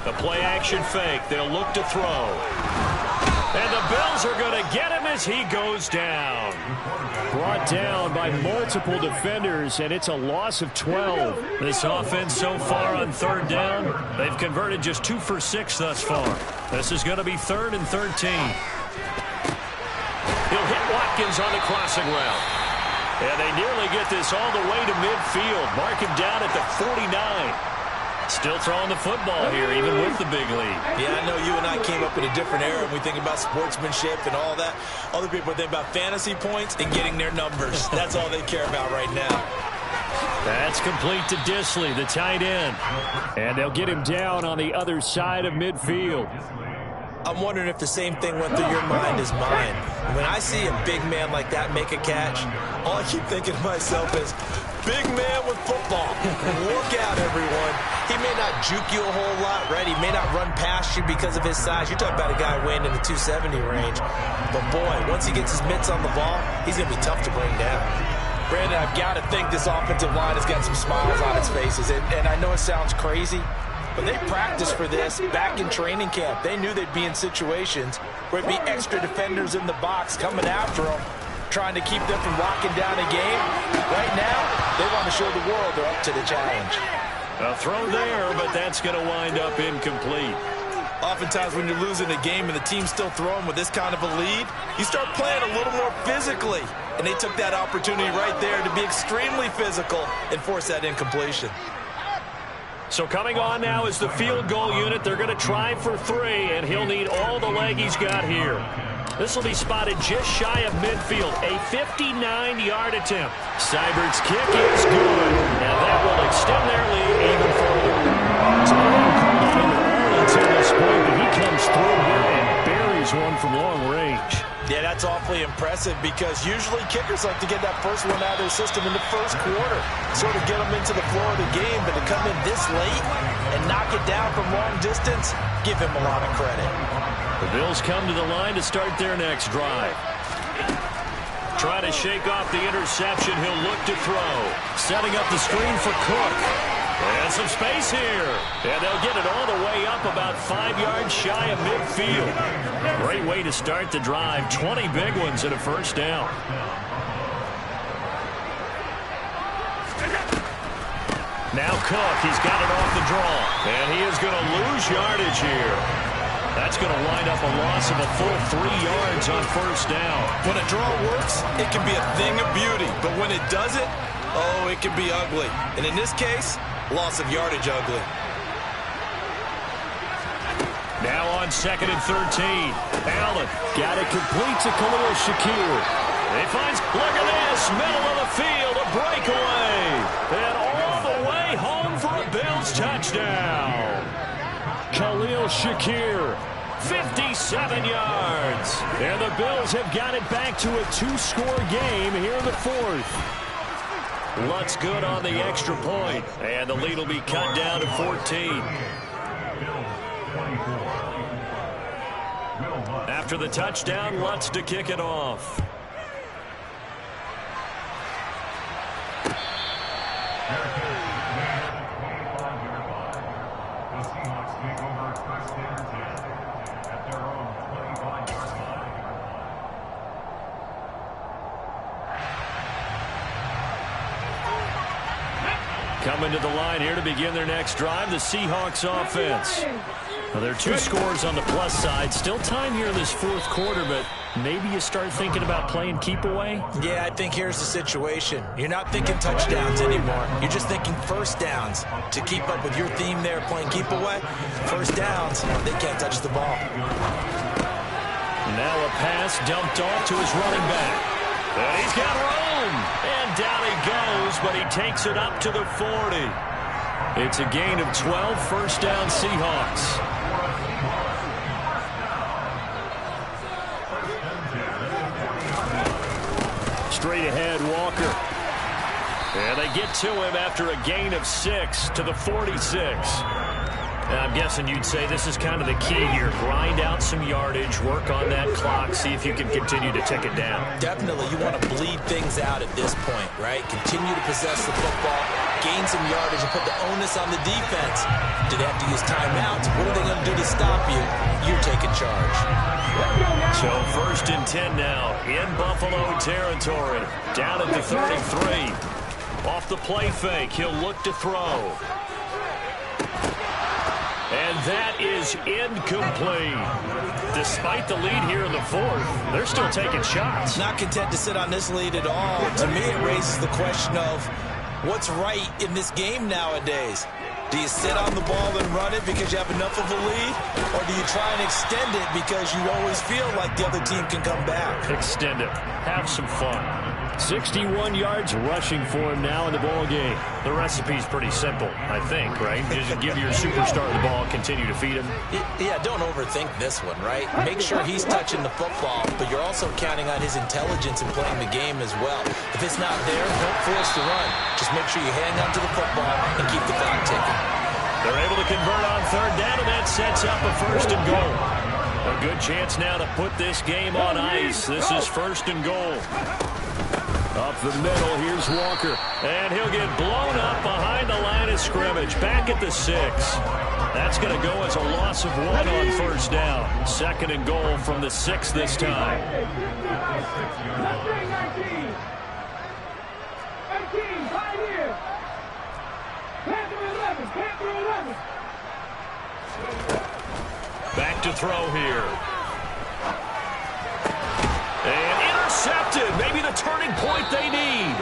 The play-action fake. They'll look to throw. And the Bills are going to get him as he goes down. Brought down by multiple defenders, and it's a loss of 12. This offense so far on 3rd down, they've converted just 2 for 6 thus far. This is going to be 3rd and 13. He'll hit Watkins on the crossing route. And they nearly get this all the way to midfield. Mark him down at the 49. Still throwing the football here, even with the big lead. Yeah, I know you and I came up in a different era, and we think about sportsmanship and all that. Other people think about fantasy points and getting their numbers. That's all they care about right now. That's complete to Disley, the tight end. And they'll get him down on the other side of midfield. I'm wondering if the same thing went through your mind as mine. When I see a big man like that make a catch, all I keep thinking to myself is, big man with football. Look out, everyone. He may not juke you a whole lot, right? He may not run past you because of his size. You're talking about a guy weighing in the 270 range. But, boy, once he gets his mitts on the ball, he's going to be tough to bring down. Brandon, I've got to think this offensive line has got some smiles on its faces. And I know it sounds crazy, but they practiced for this back in training camp. They knew they'd be in situations where it'd be extra defenders in the box coming after them, trying to keep them from locking down a game. Right now, they want to show the world they're up to the challenge. A throw there, but that's going to wind up incomplete. Oftentimes when you're losing a game and the team's still throwing with this kind of a lead, you start playing a little more physically. And they took that opportunity right there to be extremely physical and force that incompletion. So coming on now is the field goal unit. They're going to try for 3, and he'll need all the leg he's got here. This will be spotted just shy of midfield. A 59-yard attempt. Seibert's kick is good. Now that will extend their lead even further. So they haven't called on him at all until this point, but he comes through here and buries one from long range. Yeah, that's awfully impressive because usually kickers like to get that first one out of their system in the first quarter, sort of get them into the flow of the game, but to come in this late and knock it down from long distance, give him a lot of credit. The Bills come to the line to start their next drive. Trying to shake off the interception, he'll look to throw. Setting up the screen for Cook. And some space here. And they'll get it all the way up about 5 yards shy of midfield. Great way to start the drive. 20 big ones and a first down. Now Cook, he's got it off the draw. And he is going to lose yardage here. That's going to wind up a loss of a full 3 yards on first down. When a draw works, it can be a thing of beauty. But when it doesn't, oh, it can be ugly. And in this case, loss of yardage ugly. Now on 2nd and 13. Allen got it complete to Khalil Shakir. He finds, look at this, middle of the field, a breakaway. And all the way home for a Bills touchdown. Khalil Shakir, 57 yards. And the Bills have got it back to a 2-score game here in the 4th. Lutz good on the extra point. And the lead will be cut down to 14. After the touchdown, Lutz to kick it off. The Seahawks take over first and 10 at their own 25-yard line. Coming to the line here to begin their next drive, the Seahawks offense. Well, there are 2 scores on the plus side. Still time here in this 4th quarter, but maybe you start thinking about playing keep away? Yeah, I think here's the situation. You're not thinking touchdowns anymore. You're just thinking first downs. To keep up with your theme there, playing keep away, first downs, they can't touch the ball. Now a pass dumped off to his running back. And he's got room. And down he goes, but he takes it up to the 40. It's a gain of 12, first down Seahawks. Straight ahead, Walker. And they get to him after a gain of 6 to the 46. I'm guessing you'd say this is kind of the key here. Grind out some yardage, work on that clock, see if you can continue to tick it down. Definitely, you want to bleed things out at this point, right? Continue to possess the football, gain some yardage, and put the onus on the defense. Do they have to use timeouts? What are they going to do to stop you? You're taking charge. So 1st and 10 now in Buffalo territory. Down at the 33. Off the play fake, he'll look to throw. And that is incomplete. Despite the lead here in the 4th, they're still taking shots. Not content to sit on this lead at all. To me, it raises the question of what's right in this game nowadays. Do you sit on the ball and run it because you have enough of a lead? Or do you try and extend it because you always feel like the other team can come back? Extend it. Have some fun. 61 yards rushing for him now in the ball game. The recipe's pretty simple, I think, right? Just give your superstar the ball, continue to feed him. Yeah, don't overthink this one, right? Make sure he's touching the football, but you're also counting on his intelligence in playing the game as well. If it's not there, don't force the run. Just make sure you hang on to the football and keep the clock ticking. They're able to convert on third down, and that sets up a 1st and goal. A good chance now to put this game on ice. This is 1st and goal. Up the middle, here's Walker. And he'll get blown up behind the line of scrimmage. Back at the 6. That's going to go as a loss of 1 on 1st down. 2nd and goal from the 6 this time. Back to throw here. And intercepted. Maybe the turning point they need.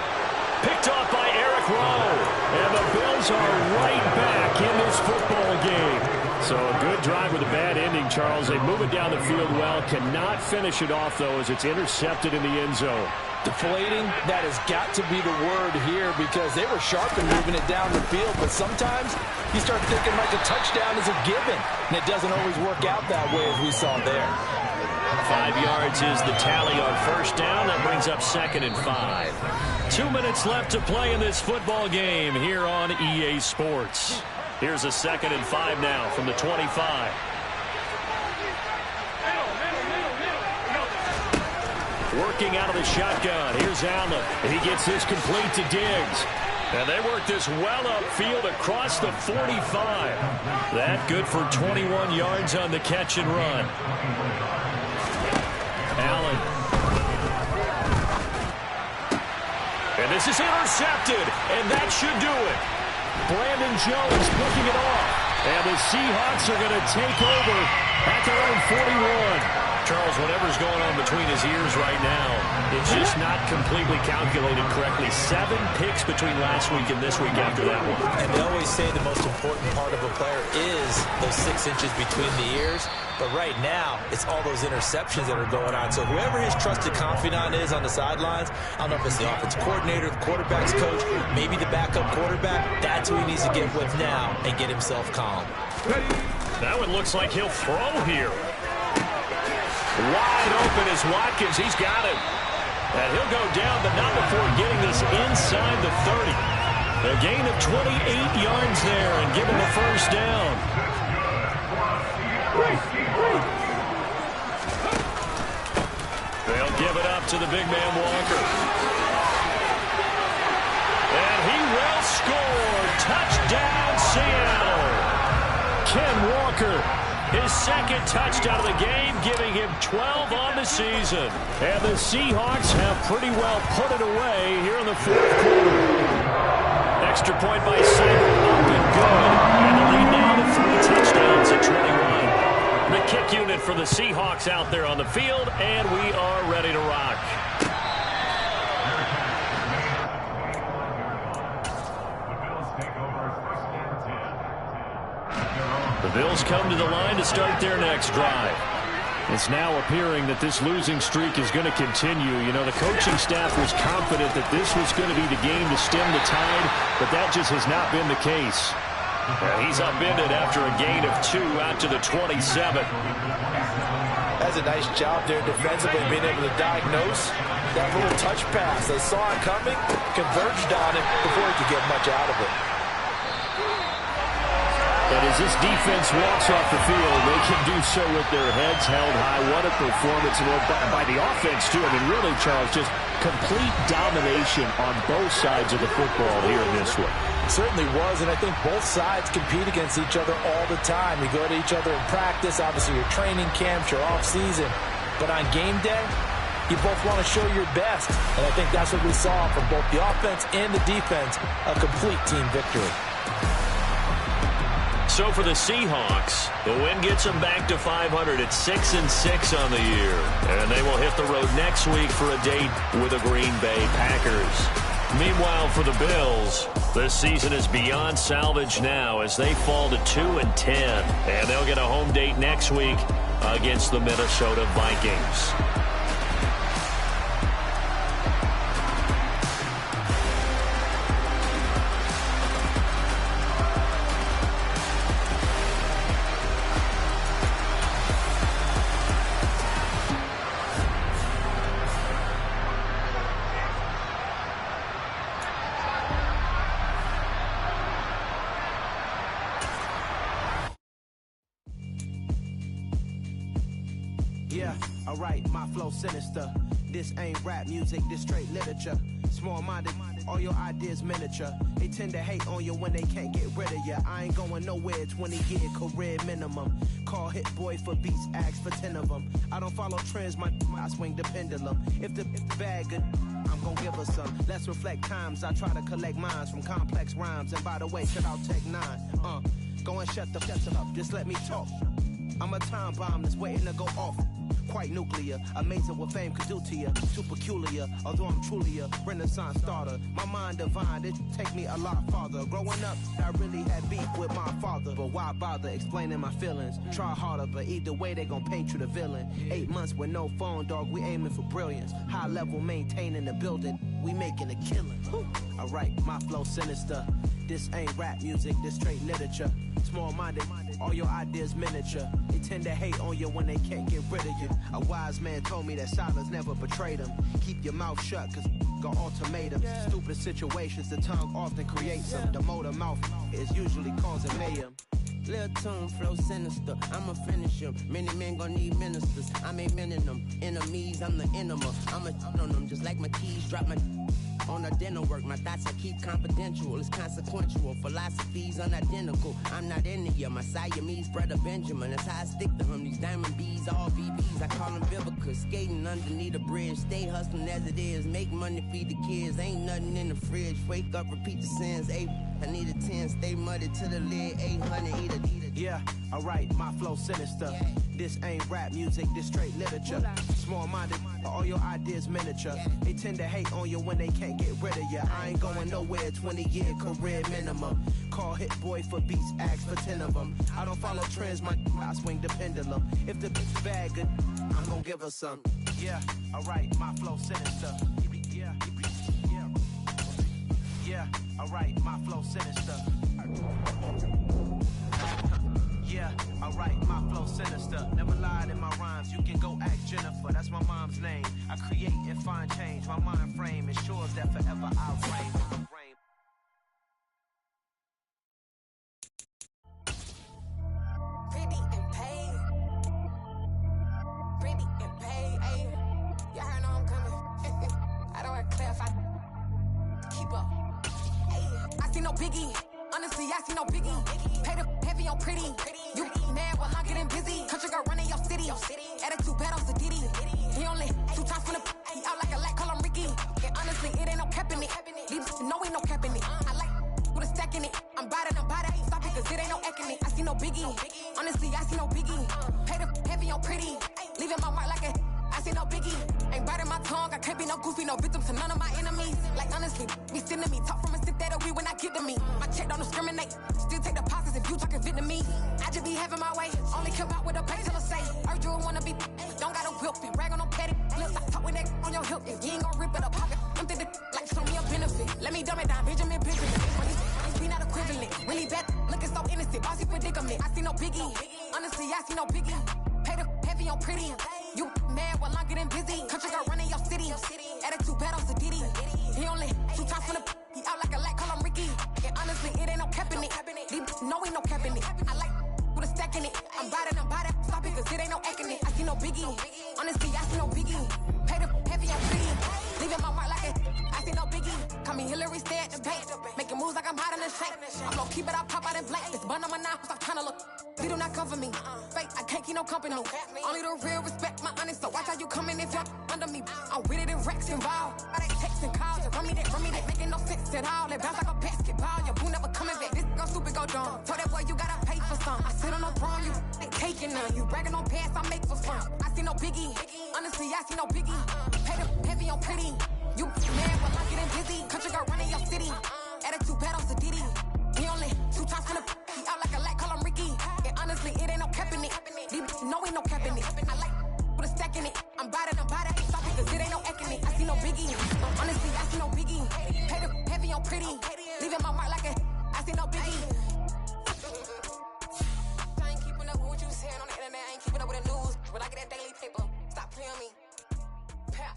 Picked off by Eric Rowe. And the Bills are right back in this football game. So a good drive with a bad ending, Charles. They move it down the field well. Cannot finish it off, though, as it's intercepted in the end zone. Deflating, that has got to be the word here because they were sharp in moving it down the field, but sometimes you start thinking like a touchdown is a given, and it doesn't always work out that way as we saw there. 5 yards is the tally on 1st down. That brings up 2nd and 5. 2 minutes left to play in this football game here on EA Sports. Here's a 2nd and 5 now from the 25. Working out of the shotgun. Here's Allen. He gets this complete to Diggs. And they work this well upfield across the 45. That good for 21 yards on the catch and run. Allen. And this is intercepted. And that should do it. Brandon Jones picking it off. And the Seahawks are going to take over at their own 41. Charles, whatever's going on between his ears right now, it's just not completely calculated correctly. 7 picks between last week and this week after that one. And they always say the most important part of a player is those 6 inches between the ears. But right now, it's all those interceptions that are going on. So whoever his trusted confidant is on the sidelines, I don't know if it's the offensive coordinator, the quarterback's coach, maybe the backup quarterback, that's who he needs to get with now and get himself calm. That one looks like he'll throw here. Wide open is Watkins. He's got it. And he'll go down, but not before getting this inside the 30. A gain of 28 yards there and give him a 1st down. They'll give it up to the big man Walker. And he will score. Touchdown, Seattle. Ken Walker. His 2nd touchdown of the game, giving him 12 on the season. And the Seahawks have pretty well put it away here in the 4th quarter. Extra point by Simon, up and good. And the lead now to 3 touchdowns at 21. The kick unit for the Seahawks out there on the field, and we are ready to rock. The Bills come to the line to start their next drive. It's now appearing that this losing streak is going to continue. You know, the coaching staff was confident that this was going to be the game to stem the tide, but that just has not been the case. And he's upended after a gain of 2 out to the 27. That's a nice job there defensively, being able to diagnose that little touch pass. They saw it coming, converged on it before he could get much out of it. And as this defense walks off the field, they can do so with their heads held high. What a performance by the offense, too. I mean, really, Charles, just complete domination on both sides of the football here in this one. Certainly was, and I think both sides compete against each other all the time. You go to each other in practice, obviously your training camps, your off-season. But on game day, you both want to show your best. And I think that's what we saw from both the offense and the defense, a complete team victory. So for the Seahawks, the win gets them back to 500 at 6-6 on the year. And they will hit the road next week for a date with the Green Bay Packers. Meanwhile, for the Bills, this season is beyond salvage now as they fall to 2-10. And they'll get a home date next week against the Minnesota Vikings. Yeah, alright, my flow sinister. This ain't rap music, this straight literature. Small-minded, all your ideas miniature. They tend to hate on you when they can't get rid of you. I ain't going nowhere, 20-year career minimum. Call Hit Boy for beats, ask for 10 of them. I don't follow trends, I swing the pendulum. If the bag good, I'm gon' give her some. Let's reflect times, I try to collect minds from complex rhymes. And by the way, shout out Tech 9. Go and shut the up, just let me talk. I'm a time bomb that's waiting to go off. Quite nuclear, amazing what fame could do to you. Too peculiar, although I'm truly a renaissance starter. My mind divine, it take me a lot farther. Growing up, I really had beef with my father. But why bother explaining my feelings? Try harder, but either way they gon' paint you the villain. 8 months with no phone, dog, we aiming for brilliance. High level maintaining the building, we making a killing. Alright, my flow sinister. This ain't rap music, this straight literature. Small-minded, all your ideas miniature. They tend to hate on you when they can't get rid of you. A wise man told me that silence never betrayed him. Keep your mouth shut, cause got ultimatums. Stupid situations, the tongue often creates them. The motor mouth is usually causing mayhem. Lil' tune, flow sinister, I'ma finish him. Many men gon' need ministers, I'm aiming them. Enemies, I'm the enema. I'ma on them, just like my keys, drop my on the dinner work. My thoughts I keep confidential, it's consequential. Philosophies unidentical, I'm not into you. My Siamese brother Benjamin, that's how I stick to him. These diamond bees, all BBs, I call them Vivica. Skating underneath the bridge, stay hustling as it is. Make money, feed the kids, ain't nothing in the fridge. Wake up, repeat the sins, I need a 10, stay muddy to the lid, 800, eat it. Yeah, alright, my flow sinister. This ain't rap music, this straight literature. Small-minded, all your ideas miniature. They tend to hate on you when they can't get rid of you. I ain't going nowhere, 20-year career minimum. Call Hit Boy for beats, ask for 10 of them. I don't follow trends, I swing the pendulum. If the bitch bad good, I'm gon' give her some. Yeah, alright, my flow sinister. Yeah, alright, my flow sinister. Yeah, alright, my flow sinister. Never lied in my rhymes, you can go ask Jennifer, that's my mom's name. I create and find change, my mind frame ensures that forever I'll reign. Pretty and paid. Pretty and paid, ayy. Y'all heard know I'm coming. I don't want to clarify. Keep up. Ayy. I see no biggie. Honestly, I see no biggie. Pay the heavy on pretty. You mad while I'm getting busy. Country girl running your city. Attitude bad on Diddy. He only 2 times from the he out like a lack, call him Ricky. And honestly, it ain't no cap in it. These no ain't no cap in it. I like with a stack in it. I'm by that. Stop it, cause it ain't no acting it. I see no biggie. Honestly, I see no biggie. Pay the heavy on pretty. Leaving my mark like a I see no biggie. Ain't biting my tongue. I can't be no goofy, no victim to none of my enemies. Like honestly, be sending me talk from a sip that we when I get to me. My check don't discriminate. Still take deposits if you talking Vietnamese. I just be having my way. Only come out with a pay till I say. Urge you wanna be. Don't got a whip and rag on no petty. Flips, I talk with that on your hip. If you ain't gon' rip it up, pocket. Empty the like show me a benefit. Let me dumb it down, Benjamin Benjamin. When he's not equivalent. Really bad, looking so innocent. Bossy predicament. I see no biggie. Honestly, I see no biggie. Pay the heavy on pretty. You mad while I'm getting busy. Country girl running your city. Attitude bad on Diddy. He only 2 times from the he out like a lack, call him Ricky. And honestly, it ain't no cap in it. These no ain't no cap in it. I like with a stack in it. I'm by that. Stop it, cause it ain't no acting it. I see no biggie. Honestly, I see no biggie. Pay the heavy on pretty. Leaving my mark like it. I see no biggie. Call me Hillary, stay at the bank. Making moves like I'm hot in the shank. I'm gon' keep it up, pop out in blank. This bun on my knife, stop trying to look. They do not come for me. Fake, I can't keep no company. Only the real respect my honest. So watch how you coming if you're under me. I'm with it in Rex involved. I they texting calls and run me that. Making no sense at all. It bounce like a basketball. Your boo never coming back. This go stupid, go dumb. Told that boy you gotta pay for some. I sit on no throne, you ain't taking none. You bragging on past, I make for fun. I see no biggie. Honestly, I see no biggie. Pay the heavy on pretty. You mad while I'm getting busy. Country girl running your city. Attitude bad on Diddy. He only 2 times from the he out like a lack, call him Ricky. And honestly, it ain't no cap in it. These no ain't no cap in it. I like with a stack in it. I'm by that. Stop it, cause it ain't no acting it. I see no biggie. Honestly, I see no biggie. Pay the heavy on pretty. Leaving my mark like a I see no biggie. I ain't keeping up with what you saying on the internet. I ain't keeping up with the news. But I get that daily paper. Stop playing me. Pap.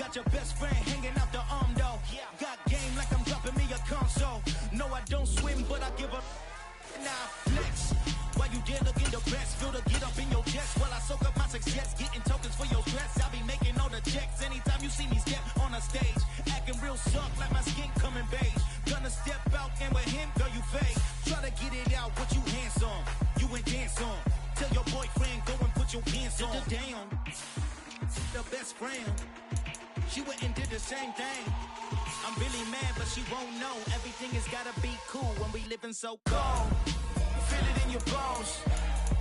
got your best friend hanging out the arm though. Got game like I'm dropping me a console. No, I don't swim, but I give a now flex. While you there looking the best, feel the get up in your chest while I soak up my success, getting tokens for your stress. I'll be making all the checks anytime you see me step on a stage, acting real suck like my skin coming beige. Gonna step out and with him, girl, you fake. Try to get it out, but you handsome, you ain't dance on. Tell your boyfriend go and put your pants on. Down, the best friend, she went and did the same thing. I'm really mad, but she won't know. Everything has gotta be cool when we living so cold. Feel it in your bones.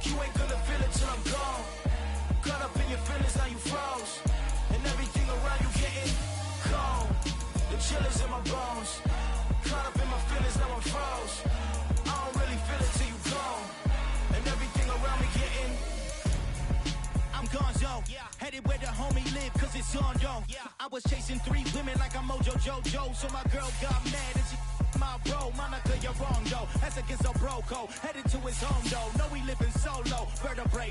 You ain't gonna feel it till I'm gone. Caught up in your feelings, now you froze. And everything around you getting cold. The chill is in my bones. Caught up in my feelings, now I'm froze. I don't really feel it till you gone. And everything around me getting I'm gonzo, headed where the homie live, cause it's on though. I was chasing 3 women like I'm Mojo Jojo, so my girl got mad and she my bro. Monica, you're wrong though, that's against a bro code. Headed to his home though, no we living solo. Vertebrae,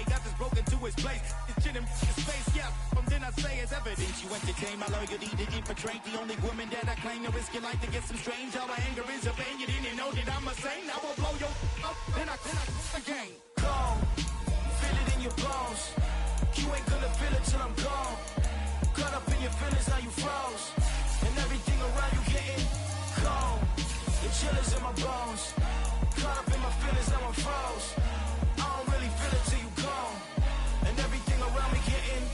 got this broken to his place. It's shit in his face, from then I say it's evidence. You entertain my loyalty to infiltrate the only woman that I claim to risk your life to get some strange. All my anger is a pain, you didn't know that I'm a saint. I will blow your up, then I again. Cold. Feel it in your bones. You ain't gonna feel it till I'm gone. Caught up in your feelings, now you froze. And everything around you getting cold. The chill is in my bones. Caught up in my feelings, now I'm froze. I don't really feel it till you gone. And everything around me getting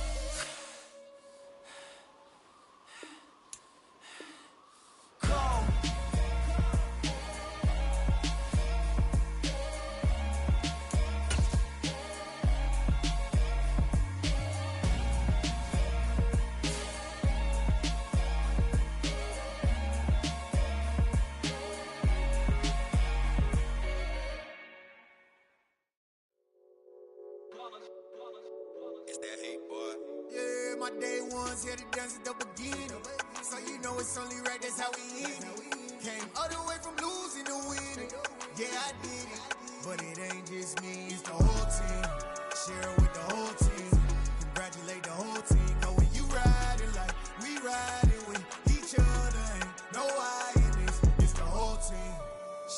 cold. It's that hate, boy. Yeah, my day ones here to dance at the beginning. So you know it's only right, that's how we end it. Came all the way from losing to winning. Yeah, I did it. But it ain't just me, it's the whole team. Share it with the whole team. Congratulate the whole team. Cause when you riding like we riding with each other, ain't no I in this. It's the whole team.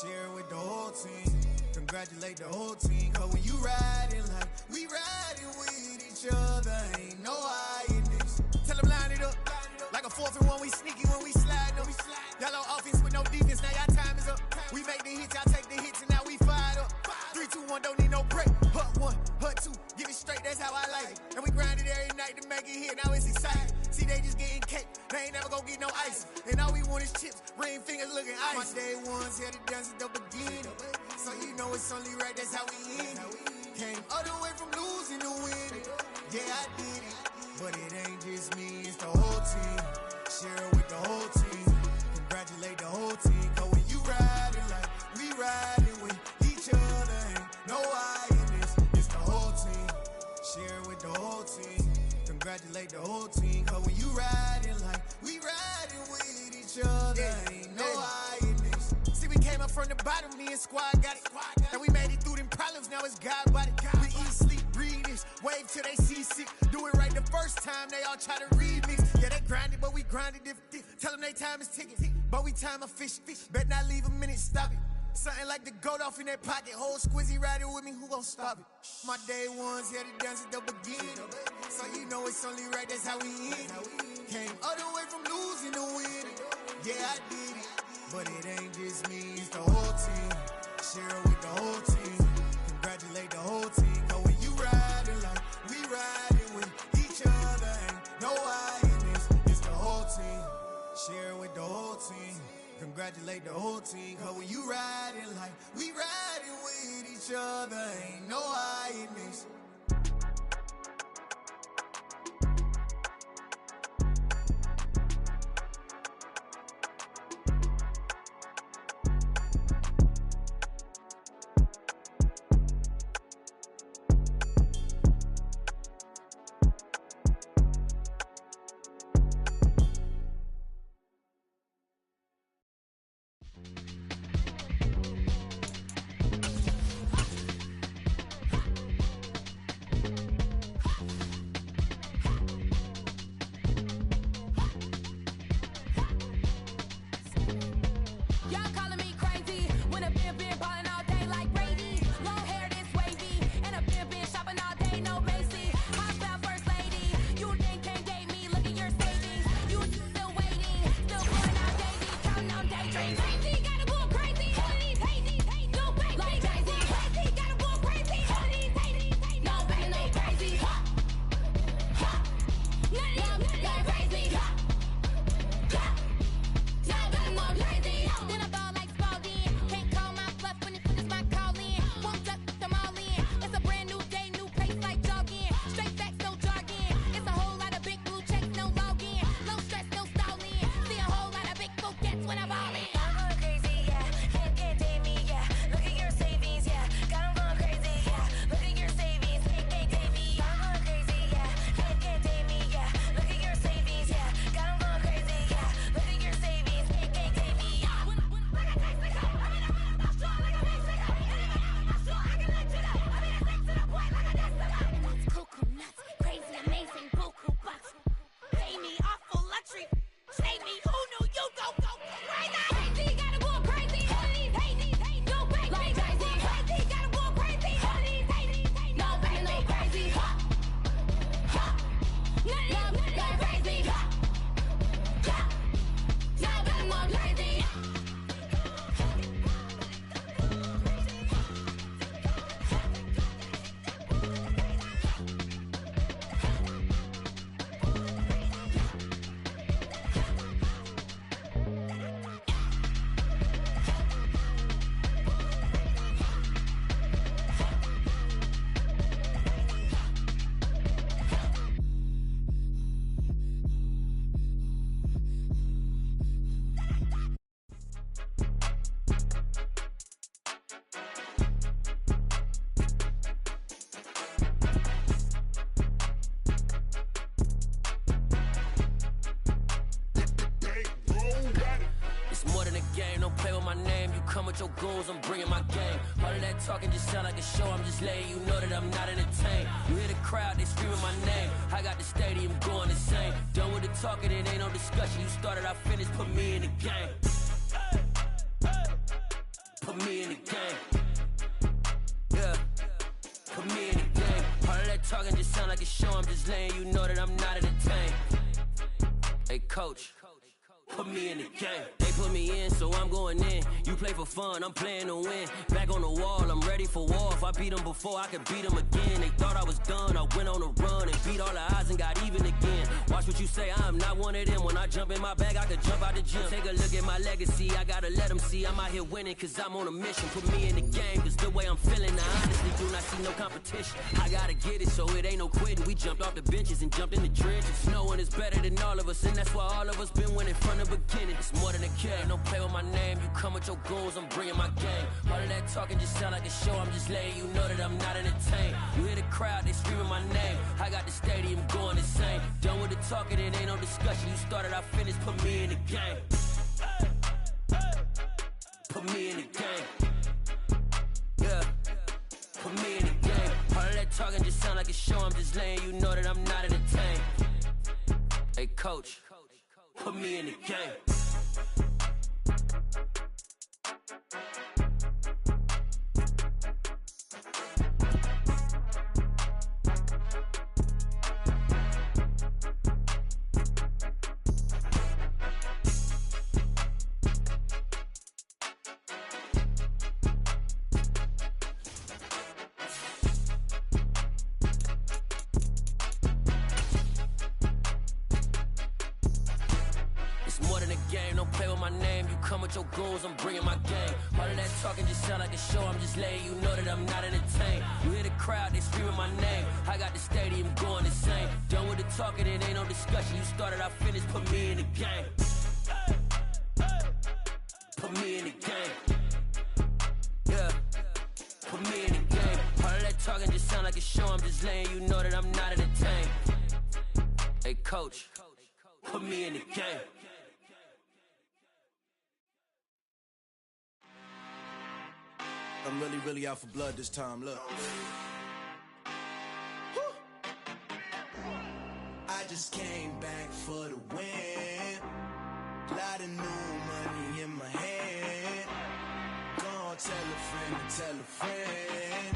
Share it with the whole team. Congratulate the whole team. Cause when you riding like we riding with each other, ain't no I in this. Tell them line it up. Like a 4th and 1, we sneaky when we slide them. Yellow offense with no defense, now y'all time is up. We make the hits, y'all take the hits, and now we fired up. 3, 2, 1, don't need no break. Hut 1, hut 2, give it straight, that's how I like it. And we grind it every night to make it hit, now it's exciting. See, they just getting cake, they ain't never gonna get no ice. And all we want is chips, ring fingers looking ice. My day ones here to dance at the beginning. So you know it's only right, that's how we end it. Came all the way from losing to winning. Yeah, I did it. But it ain't just me, it's the whole team. Share it with the whole team. Congratulate the whole team. Cause when you riding like we riding with each other, ain't no I in this. It's the whole team. Share it with the whole team. Congratulate the whole team. Cause when you riding like we riding with each other, ain't no I in this. See, we came up from the bottom, me and squad got it. And we made it through them problems, now it's God body. We eat, sleep, breathe this, wave till they seasick. Do it right the first time, they all try to remix. Yeah, they grinded, but we grinded different. Tell them they time is ticking, but we time a fish. Bet not leave a minute, stop it. Something like the goat off in their pocket. Whole squizzy riding with me, who gon' stop it? My day ones here to dance at the beginning. So you know it's only right, that's how we end it. Came all the way from losing to winning. Yeah, I did it. But it ain't just me, it's the whole team. Share it with the whole team. Congratulate the whole team. Cause when you riding like we riding with each other, ain't no I in this. It's the whole team. Share it with the whole team. Congratulate the whole team. Cause when you riding like we riding with each other, ain't no I in this. my name, you come with your goons, I'm bringing my game. All of that talking just sound like a show, I'm just letting you know that I'm not entertained. You hear the crowd, they screaming my name. I got the stadium going insane. Done with the talking, it ain't no discussion. You started, I finished, put me in the game. Put me in the game. Yeah. Put me in the game. All of that talking just sound like a show, I'm just letting you know that I'm not entertained. Hey, coach. Put me in the game. They put me in, so I'm going in. You play for fun, I'm playing to win. Back on the wall, I'm ready for war. If I beat them before, I could beat them again. They thought I was done, I went on a run and beat all the odds and got even again. Watch what you say, I'm not one of them. When I jump in my bag, I could jump out the gym. Take a look at my legacy, I gotta let them see I'm out here winning, cause I'm on a mission. Put me in the game, cause the way I'm feeling, I honestly do not see no competition. I gotta get it, so it ain't no quitting. We jumped off the benches and jumped in the trenches. No one is better than all of us, and that's why all of us been winning from the beginning. It's more than a game, don't play with my name. You come with your goons, I'm bringing my game. All of that talking just sound like a show, I'm just letting you know that I'm not entertained. You hear the crowd, they screaming my name. I got the stadium going insane. Done with the talking, it ain't no discussion. You started, I finished, put me in the game. Put me in the game. Yeah. Put me in the game. All of that talking just sound like a show, I'm just letting you know that I'm not entertained. Hey, coach. Put me in the game. Your goals, I'm bringing my game. All of that talking just sound like a show, I'm just letting you know that I'm not entertained. You hear the crowd, they screaming my name. I got the stadium going insane. Done with the talking, it ain't no discussion. You started, I finished, put me in the game. Put me in the game. Yeah. Put me in the game. All of that talking just sound like a show, I'm just letting you know that I'm not entertained. Hey, coach, put me in the game. I'm really out for blood this time, look. I just came back for the win. Lot of new money in my hand. Gonna tell a friend and tell a friend.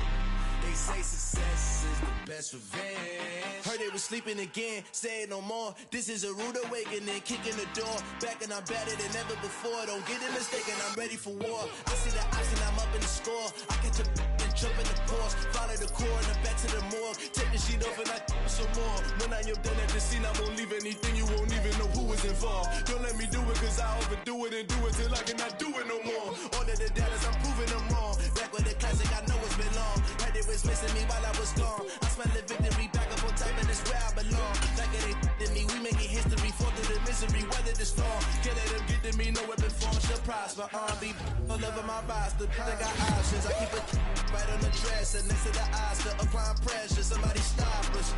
They say success is the best revenge. Heard they was sleeping again, say it no more. This is a rude awakening, kicking the door. Back and I'm better than ever before. Don't get it mistaken, I'm ready for war. I see the option, I'm up in the score. I catch a and jump in the course. Follow the core and then back to the morgue. Take the sheet off and I some more. When I am done at the scene, I won't leave anything. You won't even know who is involved. Don't let me do it, cause I overdo it and do it till I cannot do it no more. All of the doubters, I'm proving them wrong. Back with the classic, I know it's been long. Heard they was missing me while I was gone. I smell the victory, back up on time, and it's where I belong. Like it ain't to me, we making history. Fall through the misery, weather the storm. Can't let them get to me, no weapon form should prosper. R&B all over my roster, I got options. I keep it right on the dresser, next to the Oscar. Applying pressure, somebody stop us.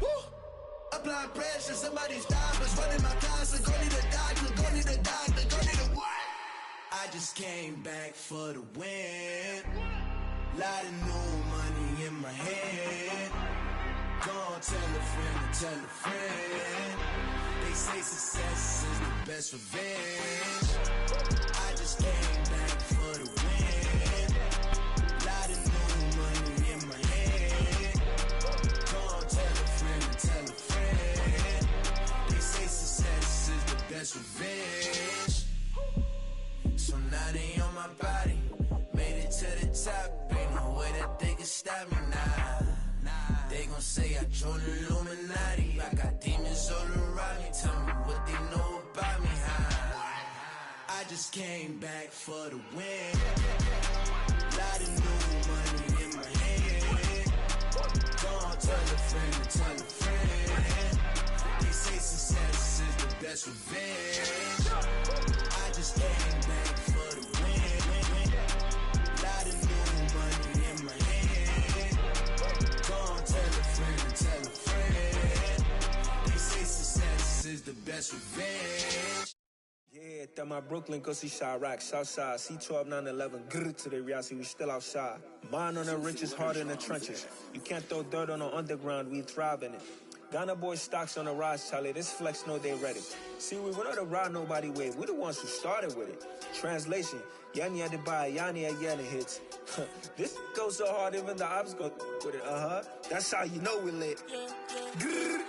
Woo! Applying pressure, somebody stop us. Running my closet, go need a doctor, go need a doctor, go need a what? I just came back for the win. Lot of new money in my hand. Gonna tell a friend and tell a friend. They say success is the best revenge. I just came back for the win. Lot of new money in my hand. Gonna tell a friend and tell a friend. They say success is the best revenge. So now they on my body. Made it to the top. Ain't no way that they can stop me now. They gon' say I joined the Illuminati. I got demons all around me. Tell me what they know about me, huh? I just came back for the win. Lot of new money in my hand. Gonna tell a friend and tell a friend. They say success is the best revenge. I just came back for the win. Lot of new money in my hand. Gonna tell a friend and tell a friend. They say success is the best revenge. Yeah, That my Brooklyn, go see Chirac, Southside, C12, 911, grrr to the reality, we still outside. Mine on the riches, hard in the trenches. You can't throw dirt on the underground, we thrive in it. Ghana boys stocks on the rise, Charlie, this flex know they ready. See, we went on the ride nobody wave, we the ones who started with it. Translation, Yanni had to buy, Yanni at Yanni hits. This goes so hard, even the ops go with it, that's how you know we lit. Grrr.